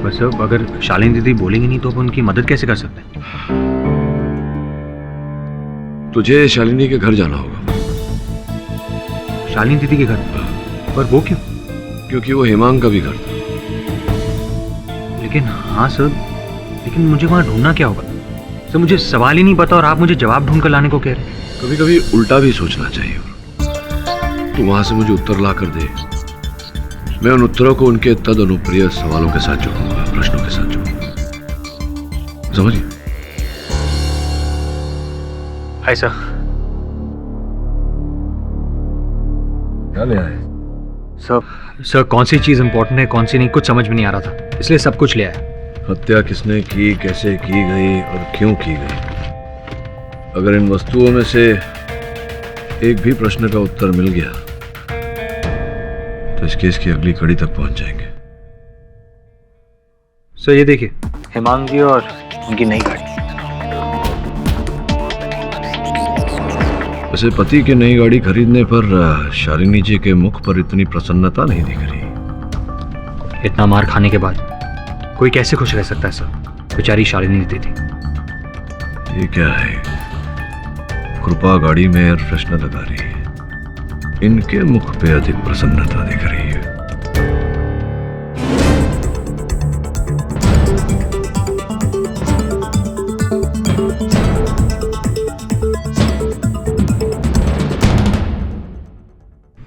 बस अब अगर शालिनी दीदी बोलेंगी नहीं तो अपन उनकी मदद कैसे कर सकते हैं? तुझे शालिनी के घर जाना होगा। शालिनी दीदी के घर? पर वो क्यों? क्योंकि वो हेमांग का भी घर था। लेकिन हाँ सर, लेकिन मुझे वहां ढूंढना क्या होगा? सर मुझे सवाल ही नहीं पता और आप मुझे जवाब ढूंढ कर लाने को कह रहे हैं। कभी कभी उल्टा भी सोचना चाहिए। तू वहां से मुझे उत्तर ला कर दे, मैं उन उत्तरों को उनके तद अनुप्रिय सवालों के साथ जोड़ूंगा, प्रश्नों के साथ जोड़ूंगा। समझिए? Hi sir. क्या ले आए? सर कौन सी चीज इंपॉर्टेंट है कौन सी नहीं कुछ समझ में नहीं आ रहा था, इसलिए सब कुछ ले आया। हत्या किसने की, कैसे की गई और क्यों की गई? अगर इन वस्तुओं में से एक भी प्रश्न का उत्तर मिल गया तो इस केस की अगली कड़ी तक पहुंच जाएंगे। सर ये देखिए, हेमांग जी और उनकी नई गाड़ी। वैसे पति की नई गाड़ी खरीदने पर शालिनी जी के मुख पर इतनी प्रसन्नता नहीं दिख रही। इतना मार खाने के बाद कोई कैसे खुश रह सकता है सर? बेचारी शालिनी दीदी। ये क्या है? कृपा गाड़ी में एयर फ्रेशनर लगा रही है। इनके मुख पे अधिक प्रसन्नता दिख रही है।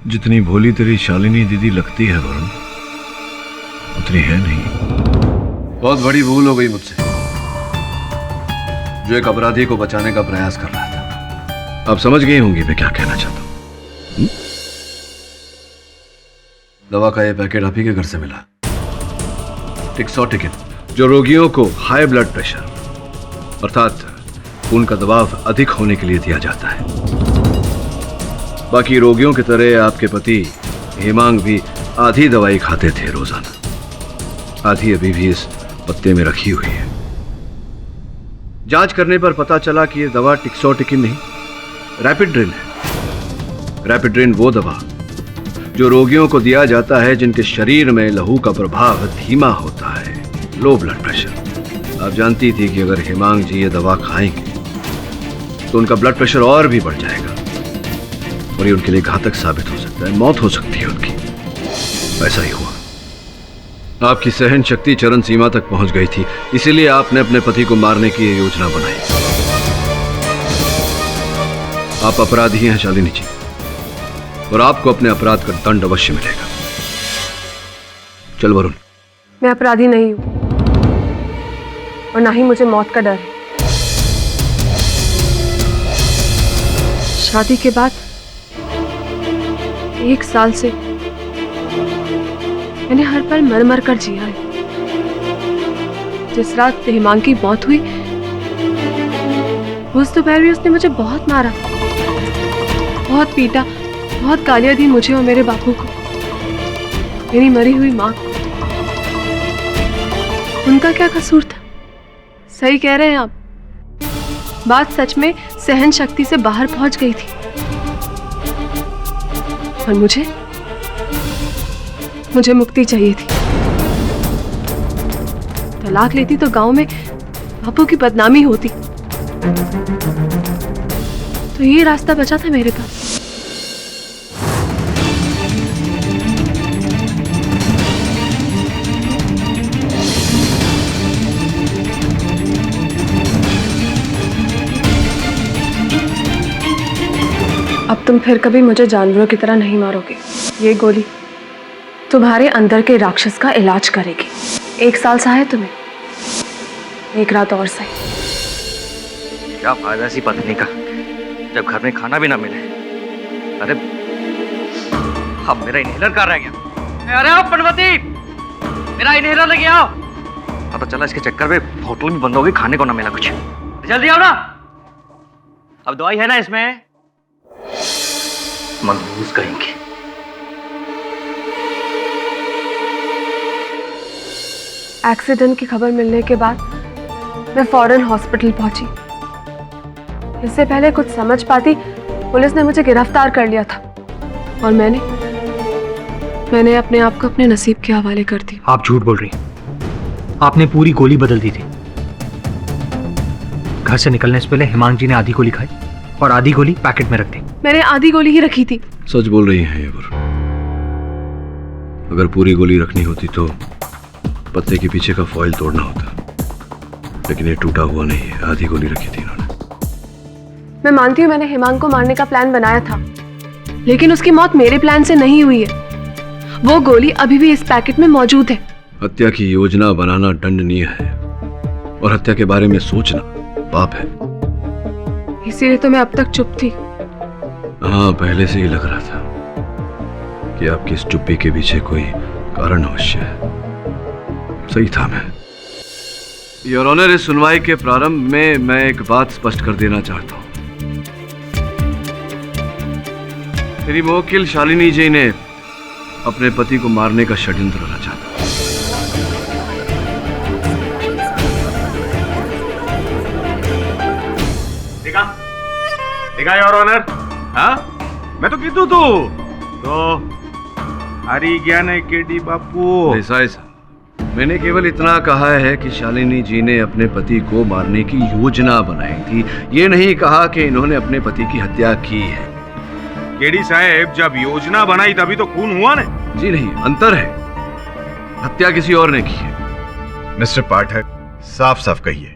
जितनी भोली तेरी शालिनी दीदी लगती है वरुण, उतनी है नहीं। बहुत बड़ी भूल हो गई मुझसे, जो एक अपराधी को बचाने का प्रयास कर रहा था। आप समझ गई होंगी मैं क्या कहना चाहता हूं। दवा का ये पैकेट आप ही के घर से मिला, टिक्सोटिकिन, जो रोगियों को हाई ब्लड प्रेशर अर्थात खून का दबाव अधिक होने के लिए दिया जाता है। बाकी रोगियों की तरह आपके पति हेमांग भी आधी दवाई खाते थे रोजाना, आधी अभी भी इस पत्ते में रखी हुई है। जांच करने पर पता चला कि यह दवा टिक्सोटिकिन नहीं, रैपिड्रिन है। रैपिड्रिन वो दवा जो रोगियों को दिया जाता है जिनके शरीर में लहू का प्रभाव धीमा होता है, लो ब्लड प्रेशर। आप जानती थी कि अगर हेमांग जी ये दवा खाएंगे तो उनका ब्लड प्रेशर और भी बढ़ जाएगा और ये उनके लिए घातक साबित हो सकता है, मौत हो सकती है उनकी। ऐसा ही हुआ। आपकी सहन शक्ति चरम सीमा तक पहुंच गई थी, इसीलिए आपने अपने पति को मारने की ये योजना बनाई। आप अपराधी हैं शालिनी जी, और आपको अपने अपराध का दंड अवश्य मिलेगा। चल वरुण। मैं अपराधी नहीं हूं और ना ही मुझे मौत का डर है। शादी के बाद 1 साल से मैंने हर पल मर मर कर जिया है। जिस रात हेमांग की मौत हुई उस दोपहर भी उसने मुझे बहुत मारा, बहुत पीटा, बहुत गालियां दी मुझे और मेरे बापू को, मेरी मरी हुई माँ को। उनका क्या कसूर था? सही कह रहे हैं आप, बात सच में सहन शक्ति से बाहर पहुंच गई थी। और मुझे मुक्ति चाहिए थी। तलाक लेती तो गांव में बापू की बदनामी होती, तो ये रास्ता बचा था मेरे पास। अब तुम फिर कभी मुझे जानवरों की तरह नहीं मारोगे। ये गोली तुम्हारे अंदर के राक्षस का इलाज करेगी। 1 साल सहा है तुम्हें, 1 रात और सही। क्या फायदा ऐसी पत्नी का जब घर में खाना भी ना मिले। अरे अब मेरा इनहेलर कहाँ रह गया? अरे आओ पनवती, मेरा इनहेलर लेके आओ। पता चला इसके चक्कर में होटल भी बंद हो गई, खाने को ना मिला कुछ। जल्दी आओ ना। अब दवाई है ना इसमें? मनहूस कहेंगे। एक्सीडेंट की खबर मिलने के बाद मैं फौरन हॉस्पिटल पहुंची। इससे पहले कुछ समझ पाती पुलिस ने मुझे गिरफ्तार कर लिया था और मैंने अपने आप को अपने नसीब के हवाले कर दी। आप झूठ बोल रही हैं। आपने पूरी गोली बदल दी थी। घर से निकलने से पहले हेमांग जी ने आधी गोली खाई और आधी गोली पैकेट में रख दी। मैंने आधी गोली ही रखी थी। सच बोल रही हैं ये वरुण। अगर पूरी गोली रखनी होती तो पत्ते के पीछे का फॉइल तोड़ना होता, लेकिन ये टूटा हुआ नहीं है, आधी गोली रखी थी इन्होंने। मैं मानती हूँ मैंने हेमांग को मारने का प्लान बनाया था, लेकिन उसकी मौत मेरे प्लान से नहीं हुई है। वो गोली अभी भी इस पैकेट में मौजूद है। हत्या की योजना बनाना दंडनीय है और हत्या के बारे में सोचना पाप है। इसीलिए तो मैं अब तक चुप थी। हाँ, पहले से ही लग रहा था कि आपकी इस चुप्पी के पीछे कोई कारण अवश्य है। सही था मैं। योर ऑनर, इस सुनवाई के प्रारंभ में मैं एक बात स्पष्ट कर देना चाहता हूं। मेरी मुवक्किल शालिनी जी ने अपने पति को मारने का षड्यंत्र रचा था। देखा योर ऑनर? हाँ, मैं तो कीधु तो हरी गया ने केडी बापू। देसाई साहब, मैंने केवल इतना कहा है कि शालिनी जी ने अपने पति को मारने की योजना बनाई थी। ये नहीं कहा कि इन्होंने अपने पति की हत्या की है। केडी साहब, जब योजना बनाई तभी तो खून हुआ ना। जी नहीं, अंतर है। हत्या किसी और ने की है। मिस्टर पाठक, साफ साफ कहिए।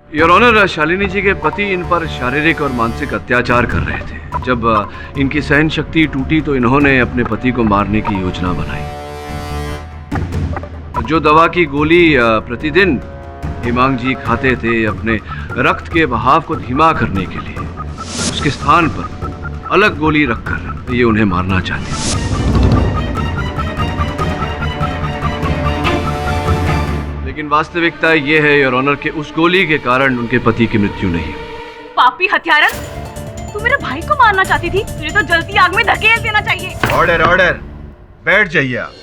योर ऑनर, शालिनी जी के पति इन पर शारीरिक और मानसिक अत्याचार कर रहे थे। जब इनकी सहन शक्ति टूटी तो इन्होंने अपने पति को मारने की योजना बनाई। जो दवा की गोली प्रतिदिन हिमांग जी खाते थे अपने रक्त के बहाव को धीमा करने के लिए, उसके स्थान पर अलग गोली रखकर ये उन्हें मारना चाहते थे। लेकिन वास्तविकता ये है योर ऑनर कि उस गोली के कारण उनके पति की मृत्यु नहीं हुई। पापी हत्यारन, तू मेरे भाई को मारना चाहती थी, तुझे तो जलती आग में धकेल देना चाहिए। ऑर्डर ऑर्डर, बैठ जाइए आप।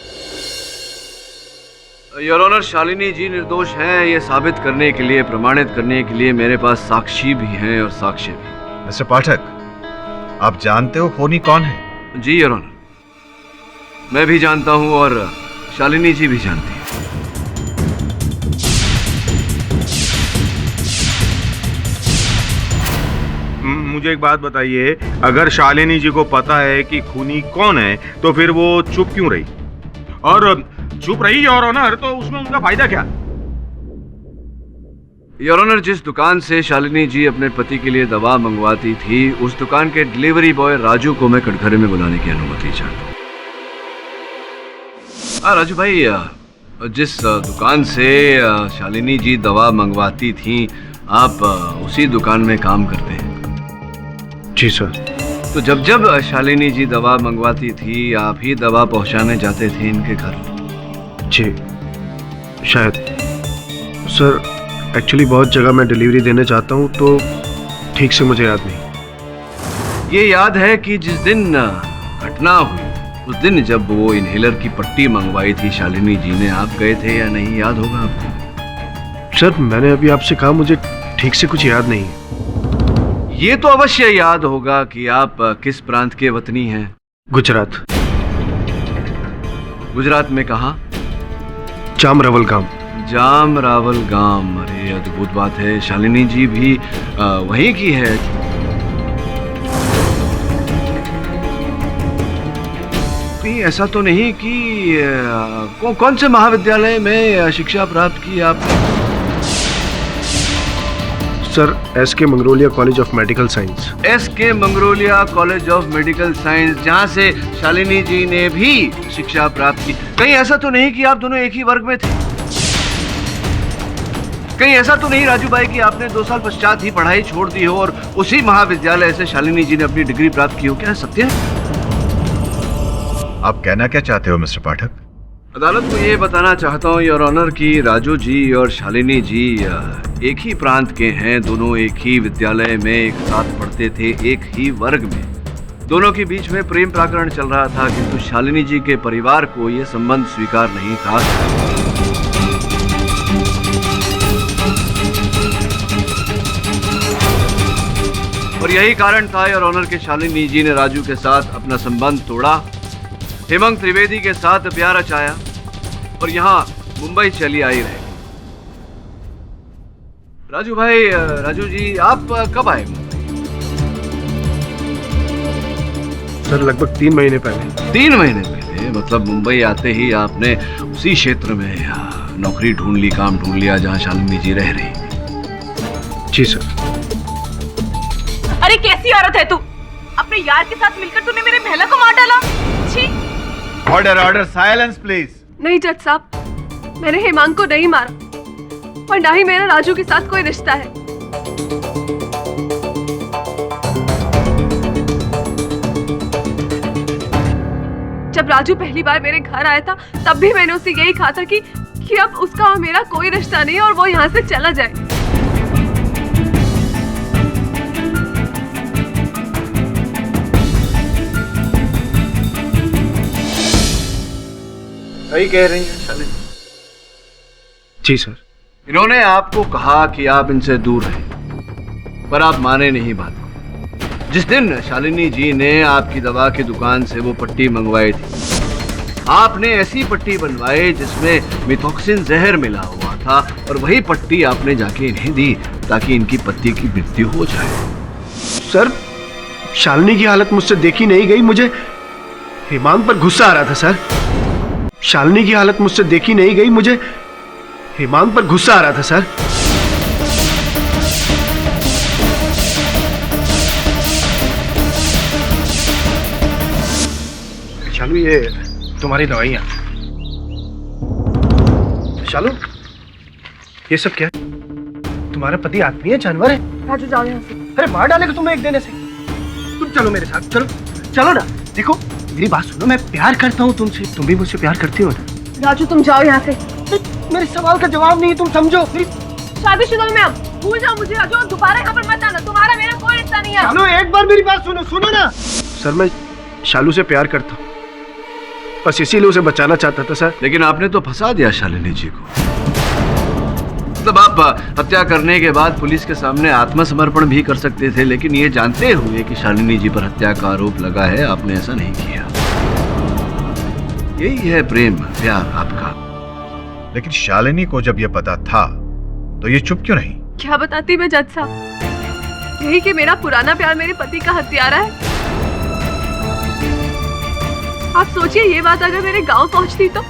योर ऑनर, शालिनी जी निर्दोष हैं ये साबित करने के लिए, प्रमाणित करने के लिए मेरे पास साक्षी भी हैं और साक्ष्य भी। मिस्टर पाठक, आप जानते हो खूनी कौन है? जी योर ऑनर, मैं भी जानता हूं और शालिनी जी भी जानती है। मुझे एक बात बताइए, अगर शालिनी जी को पता है कि खूनी कौन है तो फिर वो चुप क्यों रही? और चुप रही योर ऑनर तो उसमें उनका फायदा क्या? योर ऑनर, जिस दुकान से शालिनी जी अपने पति के लिए दवा मंगवाती थी, उस दुकान के डिलीवरी बॉय राजू को मैं कटघरे में बुलाने की अनुमति चाहता हूँ। राजू भाई, जिस दुकान से शालिनी जी दवा मंगवाती थी, आप उसी दुकान में काम करते हैं? जी सर। तो जब जब शालिनी जी दवा मंगवाती थी, आप ही दवा पहुंचाने जाते थे इनके घर? जी शायद सर, एक्चुअली बहुत जगह मैं डिलीवरी देने जाता हूँ तो ठीक से मुझे याद नहीं। ये याद है कि जिस दिन घटना हुई उस दिन जब वो इनहेलर की पट्टी मंगवाई थी शालिनी जी ने, आप गए थे या नहीं, याद होगा आपको? सर, मैंने अभी आपसे कहा मुझे ठीक से कुछ याद नहीं। ये तो अवश्य याद होगा कि आप किस प्रांत के वतनी हैं? गुजरात। गुजरात में कहाँ? जामरावल गांव। जामरावल गांव, अरे अद्भुत बात है। शालिनी जी भी वहीं की है। कहीं ऐसा तो नहीं कि कौन से महाविद्यालय में शिक्षा प्राप्त की आपने? Sir, SK Mangrolia college of medical science. SK Mangrolia college of medical science, जहाँ से शालिनी जी ने भी शिक्षा प्राप्त की। कहीं ऐसा तो नहीं कि आप दोनों एक ही वर्ग में थे? कहीं ऐसा तो नहीं राजू भाई कि आपने 2 साल पश्चात ही पढ़ाई छोड़ दी हो और उसी महाविद्यालय से शालिनी जी ने अपनी डिग्री प्राप्त की हो? क्या सत्य है? आप कहना क्या चाहते हो मिस्टर पाठक? अदालत को ये बताना चाहता हूँ योर ऑनर कि राजू जी और शालिनी जी एक ही प्रांत के हैं। दोनों एक ही विद्यालय में एक साथ पढ़ते थे, एक ही वर्ग में। दोनों के बीच में प्रेम प्रकरण चल रहा था, किंतु शालिनी जी के परिवार को यह संबंध स्वीकार नहीं था। और यही कारण था योर ऑनर के शालिनी जी ने राजू के साथ अपना संबंध तोड़ा, हेमंत त्रिवेदी के साथ प्यार रचाया और यहाँ मुंबई चली आई रहे। राजू भाई, राजू जी, आप कब आए मुंबई? सर, लगभग 3 महीने पहले। 3 महीने पहले? मतलब मुंबई आते ही आपने उसी क्षेत्र में नौकरी ढूंढ ली, काम ढूंढ लिया जहाँ शालिनी जी रह रही? जी सर। अरे कैसी औरत है तू? अपने यार के साथ मिलकर तूने मेरे महला को मार डाला। छी! Order order, silence please. नहीं जज साहब, मैंने हेमांग को नहीं मारा और ना ही मेरा राजू के साथ कोई रिश्ता है। जब राजू पहली बार मेरे घर आया था तब भी मैंने उसे यही कहा था कि अब उसका और मेरा कोई रिश्ता नहीं और वो यहाँ से चला जाए। सही कह रही हैं शालिनी जी सर। इन्होंने आपको कहा कि आप इनसे दूर रहें, पर आप माने नहीं बात को। जिस दिन शालिनी जी ने आपकी दवा की दुकान से वो पट्टी मंगवाई थी, आपने ऐसी पट्टी बनवाई जिसमें मिथॉक्सिन जहर मिला हुआ था और वही पट्टी आपने जाके इन्हें दी ताकि इनकी पति की मृत्यु हो जाए। सर, शालिनी की हालत मुझसे देखी नहीं गई, मुझे हिमांग पर गुस्सा आ रहा था सर। शालिनी की हालत मुझसे देखी नहीं गई, मुझे हिमांग पर गुस्सा आ रहा था सर। शालू, ये तुम्हारी दवाइयाँ। शालू, ये सब क्या है? तुम्हारा पति आदमी है, जानवर है? राजू जाओ यहाँ से। अरे मार डालेगा तुम्हें एक देने से। तुम चलो मेरे साथ, चलो चलो ना। देखो मेरी बात सुनो, मैं प्यार करता हूँ तुमसे, तुम भी मुझसे प्यार करती हो ना? राजू तुम जाओ यहाँ से। मेरे सवाल का जवाब नहीं, तुम समझो। शादीशुदा में अब भूल जाओ मुझे। राजू दोबारा यहाँ पर मत आना, तुम्हारा मेरा कोई रिश्ता नहीं है। चलो एक बार मेरी बात सुनो, सुनो ना। सर, मैं शालू से प्यार करता हूँ, बस इसीलिए उसे बचाना चाहता था सर। लेकिन आपने तो फंसा दिया शालिनी जी को। मतलब आप हत्या करने के बाद पुलिस के सामने आत्मसमर्पण भी कर सकते थे, लेकिन ये जानते हुए कि शालिनी जी पर हत्या का आरोप लगा है, आपने ऐसा नहीं किया। यही है प्रेम, प्यार आपका। लेकिन शालिनी को जब यह पता था तो ये चुप क्यों नहीं? क्या बताती मैं जज साहब, यही कि मेरा पुराना प्यार मेरे पति का हत्यारा है। आप सोचिए, ये बात अगर मेरे गांव पहुंचती तो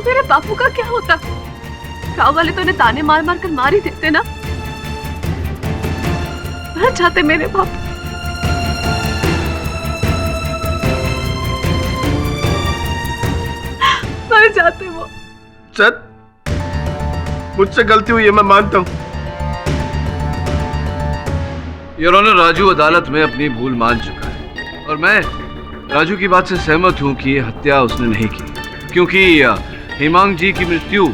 मेरे बापू का क्या होता? गांव वाले तो उन्हें ताने मार मार कर मार ही देते ना। मर जाते मेरे बापू। मर जाते वो। सर, मुझसे गलती हुई है, मैं मानता हूँ। योर ऑनर, राजू अदालत में अपनी भूल मान चुका है और मैं राजू की बात से सहमत हूं कि ये हत्या उसने नहीं की, क्योंकि हिमांग जी की मृत्यु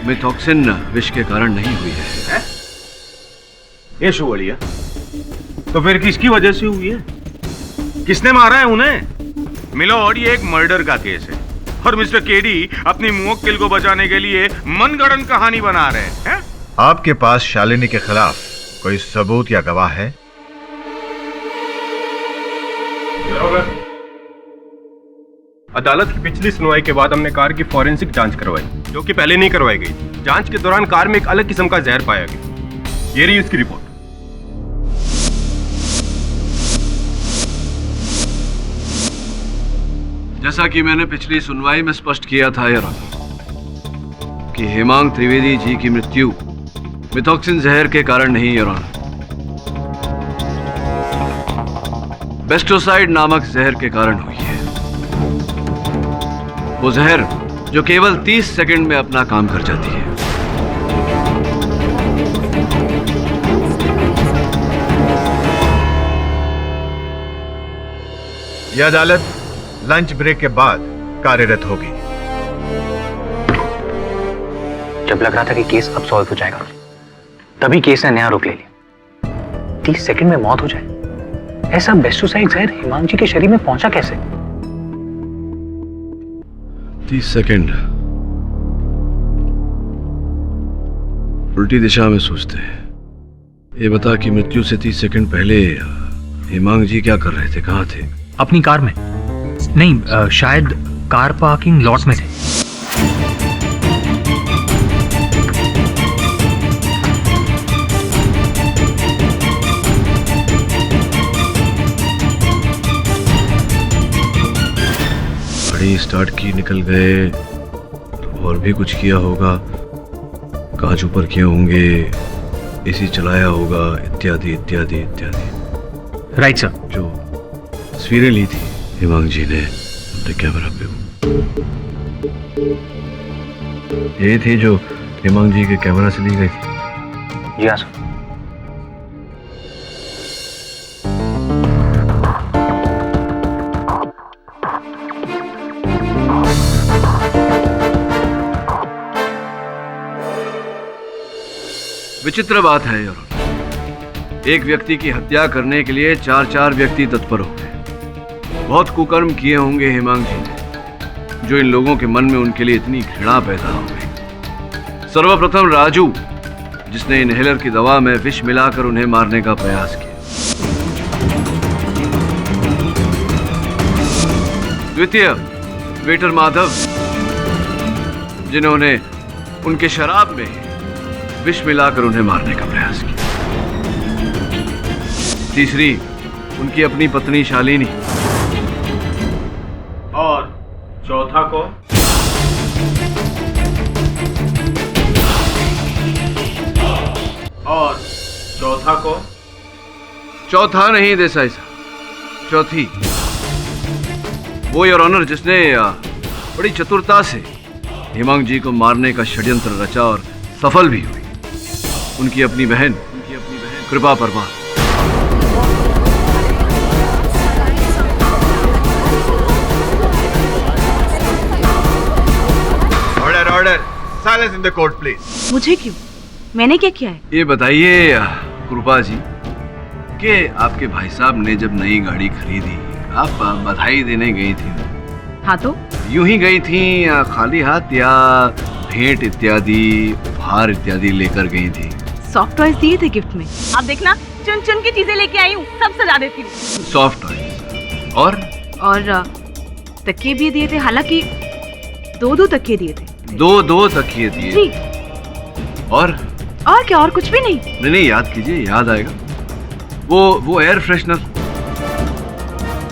मिथॉक्सिन विष के कारण नहीं हुई है। ये शुवलिया, तो फिर किसकी वजह से हुई है? किसने मारा है उन्हें? मिलोड, ये एक मर्डर का केस है और मिस्टर केडी अपनी मुवक्किल को बचाने के लिए मनगढ़ंत कहानी बना रहे हैं। आपके पास शालिनी के खिलाफ कोई सबूत या गवाह है? अदालत की पिछली सुनवाई के बाद हमने कार की फॉरेंसिक जांच करवाई, जो कि पहले नहीं करवाई गई। जांच के दौरान कार में एक अलग किस्म का जहर पाया गया। ये रही उसकी रिपोर्ट। जैसा कि मैंने पिछली सुनवाई में स्पष्ट किया था योर ऑनर कि हिमांग त्रिवेदी जी की मृत्यु मिथॉक्सिन जहर के कारण नहीं योर ऑनर, बेस्टोसाइड नामक जहर के कारण हुई है। वो जहर जो केवल 30 सेकंड में अपना काम कर जाती है। यह अदालत लंच ब्रेक के बाद कार्यरत होगी। जब लग रहा था कि केस अब सॉल्व हो जाएगा, तभी केस ने नया रुख ले लिया। 30 सेकंड में मौत हो जाए, ऐसा बेस्टोसाइड जहर हिमांग जी के शरीर में पहुंचा कैसे? 30 सेकंड उल्टी दिशा में सोचते हैं। ये बता कि मृत्यु से 30 सेकंड पहले हिमांग जी क्या कर रहे थे, कहाँ थे? अपनी कार में नहीं, शायद कार पार्किंग लॉट में थे। गाड़ी स्टार्ट की, निकल गए तो और भी कुछ किया होगा, कांच ऊपर किए होंगे, एसी चलाया होगा, इत्यादि इत्यादि इत्यादि। Right sir. जो तस्वीरें ली थी हिमांग जी ने अपने कैमरा पे, ये थी जो हिमांग जी के कैमरा से ली गई थी? जी हाँ सर। विचित्र बात है यार, एक व्यक्ति की हत्या करने के लिए 4 व्यक्ति तत्पर हो गए। बहुत कुकर्म किए होंगे हिमांग जी ने, जो इन लोगों के मन में उनके लिए इतनी घृणा पैदा हो गई। सर्वप्रथम राजू, जिसने इनहेलर की दवा में विष मिलाकर उन्हें मारने का प्रयास किया। द्वितीय वेटर माधव, जिन्होंने उनके शराब में विष मिलाकर उन्हें मारने का प्रयास किया। तीसरी, उनकी अपनी पत्नी शालिनी। और चौथा को? और चौथा को? चौथा नहीं देसाई साहब, चौथी वो योर ऑनर जिसने बड़ी चतुरता से हेमांग जी को मारने का षड्यंत्र रचा और सफल भी हुई, उनकी अपनी बहन कृपा Parmar. Order order, silence in the court please. मुझे क्यों? मैंने क्या किया है? ये बताइए कृपा जी कि आपके भाई साहब ने जब नई गाड़ी खरीदी, आप बधाई देने गई थी। हाँ तो यूं ही गई थी खाली हाथ या भेंट इत्यादि उपहार इत्यादि लेकर गई थी? सॉफ्ट टॉयज दिए थे गिफ्ट में। आप देखना चुन चुन की चीजें लेके आई हूँ, सब सजा देती हूँ। सॉफ्ट टॉयज और तकिए भी दिए थे, हालांकि दो तकिए दिए थे। दो तकिए दिए जी। और क्या? और कुछ भी नहीं? नहीं, याद कीजिए, याद आएगा। वो एयर फ्रेशनर।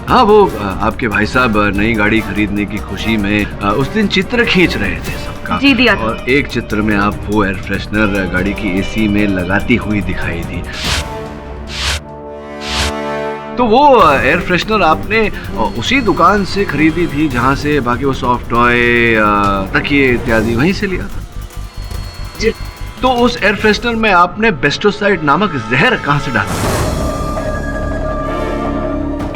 हाँ, वो आपके भाई साहब नई गाड़ी खरीदने की खुशी में उस दिन चित्र खींच रहे थे सबका। जी दिया था। और एक चित्र में आप वो एयर फ्रेशनर गाड़ी की एसी में लगाती हुई दिखाई दी। तो वो एयर फ्रेशनर आपने उसी दुकान से खरीदी थी जहां से बाकी वो सॉफ्ट टॉय, तकिए इत्यादि वहीं से लिया था। तो उस एयर फ्रेशनर में आपने बेस्टोसाइड नामक जहर कहां से डाला?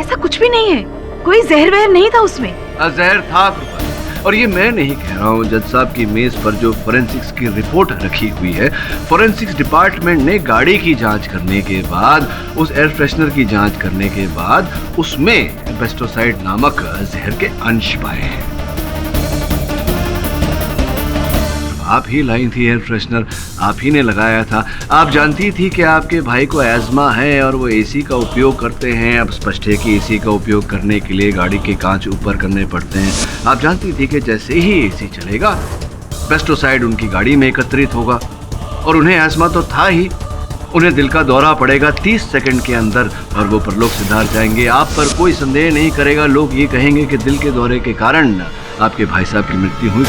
ऐसा कुछ भी नहीं है, कोई जहर वहर नहीं था उसमें। जहर था कृपा। और ये मैं नहीं कह रहा हूँ, जज साहब की मेज पर जो फोरेंसिक्स की रिपोर्ट रखी हुई है, फोरेंसिक्स डिपार्टमेंट ने गाड़ी की जांच करने के बाद, उस एयर फ्रेशनर की जांच करने के बाद उसमें बेस्टोसाइड नामक जहर के अंश पाए हैं। आप ही लाई थी एयर फ्रेशनर, आप ही ने लगाया था। आप जानती थी कि आपके भाई को एज़मा है और वो एसी का उपयोग करते हैं। अब स्पष्ट है कि एसी का उपयोग करने के लिए गाड़ी के कांच ऊपर करने पड़ते हैं। आप जानती थी कि जैसे ही एसी चलेगा, पेस्टिसाइड उनकी गाड़ी में एकत्रित होगा। और उन्हें एज़मा तो था ही, उन्हें दिल का दौरा पड़ेगा 30 सेकंड के अंदर और वो परलोक सिधार जाएंगे। आप पर कोई संदेह नहीं करेगा, लोग ये कहेंगे कि दिल के दौरे के कारण आपके भाई साहब की मृत्यु हुई।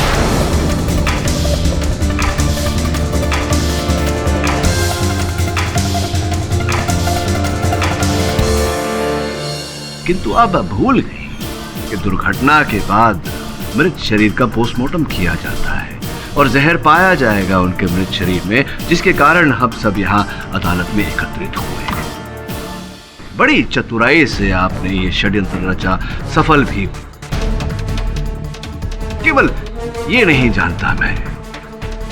किंतु आप भूल गई कि दुर्घटना के बाद मृत शरीर का पोस्टमार्टम किया जाता है और जहर पाया जाएगा उनके मृत शरीर में, जिसके कारण हम सब यहाँ अदालत में एकत्रित हुए हैं। बड़ी चतुराई से आपने ये षड्यंत्र रचा, सफल भी। केवल ये नहीं जानता मैं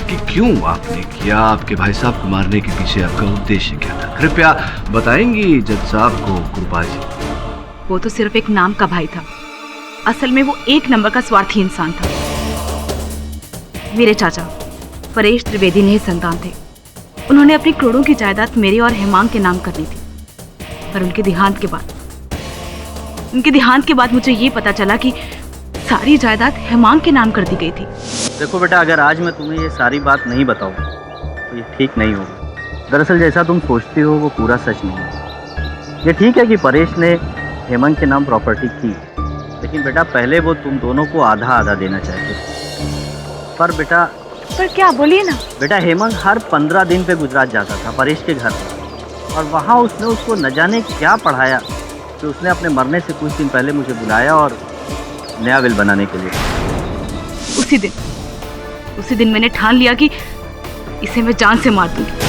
कि क्यों आपने किया, आपके भाई साहब को मारने के पीछे आपका उद्देश्य क्या था। कृपया बताएंगी जज साहब को कृपा जी। वो तो सिर्फ एक नाम का भाई था, असल में वो एक नंबर का स्वार्थी इंसान था। मेरे चाचा परेश त्रिवेदी ने ही संतान थे। उन्होंने अपनी करोड़ों की जायदाद मेरे और हेमांग के नाम करनी थी, पर उनके देहांत के बाद मुझे ये पता चला कि सारी जायदाद हेमांग के नाम कर दी गई थी। देखो बेटा, अगर आज मैं तुम्हें ये सारी बात नहीं बताऊंगा तो ये ठीक नहीं होगा। दरअसल जैसा तुम सोचती हो वो पूरा सच नहीं है। ये ठीक है कि परेश ने हेमंत के नाम प्रॉपर्टी की, लेकिन बेटा पहले वो तुम दोनों को आधा आधा देना चाहते थे। पर क्या, बोलिए ना। बेटा हेमंत हर 15 दिन पे गुजरात जाता था परेश के घर, और वहाँ उसने उसको न जाने क्या पढ़ाया कि उसने अपने मरने से कुछ दिन पहले मुझे बुलाया और नया विल बनाने के लिए। उसी दिन मैंने ठान लिया कि इसे मैं जान से मार दूंगी।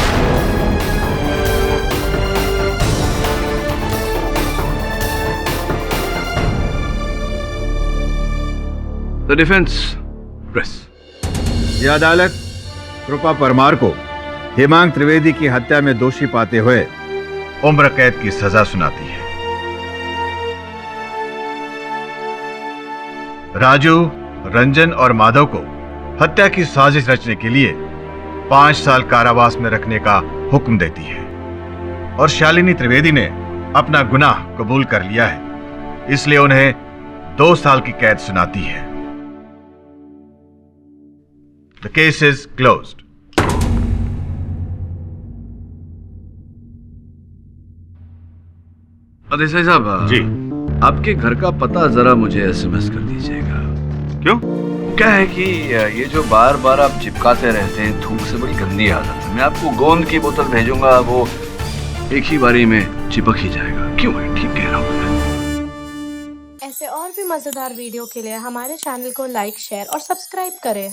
The defense, press. यह अदालत कृपा परमार को हेमांग त्रिवेदी की हत्या में दोषी पाते हुए उम्र कैद की सजा सुनाती है। राजू, रंजन और माधव को हत्या की साजिश रचने के लिए 5 साल कारावास में रखने का हुक्म देती है और शालिनी त्रिवेदी ने अपना गुनाह कबूल कर लिया है, इसलिए उन्हें 2 साल की कैद सुनाती है। The case is closed. Desai साहब जी, आपके घर का पता जरा मुझे एसएमएस कर दीजिएगा। क्यों? क्या है कि ये जो बार बार आप चिपकाते रहते हैं, थूक से बड़ी गंदी आदत है। मैं आपको गोंद की बोतल भेजूंगा, वो एक ही बारी में चिपक ही जाएगा। क्यों है? ठीक कह रहा हूँ मैं। ऐसे और भी मजेदार वीडियो के लिए हमारे चैनल को लाइक, शेयर और सब्सक्राइब करें।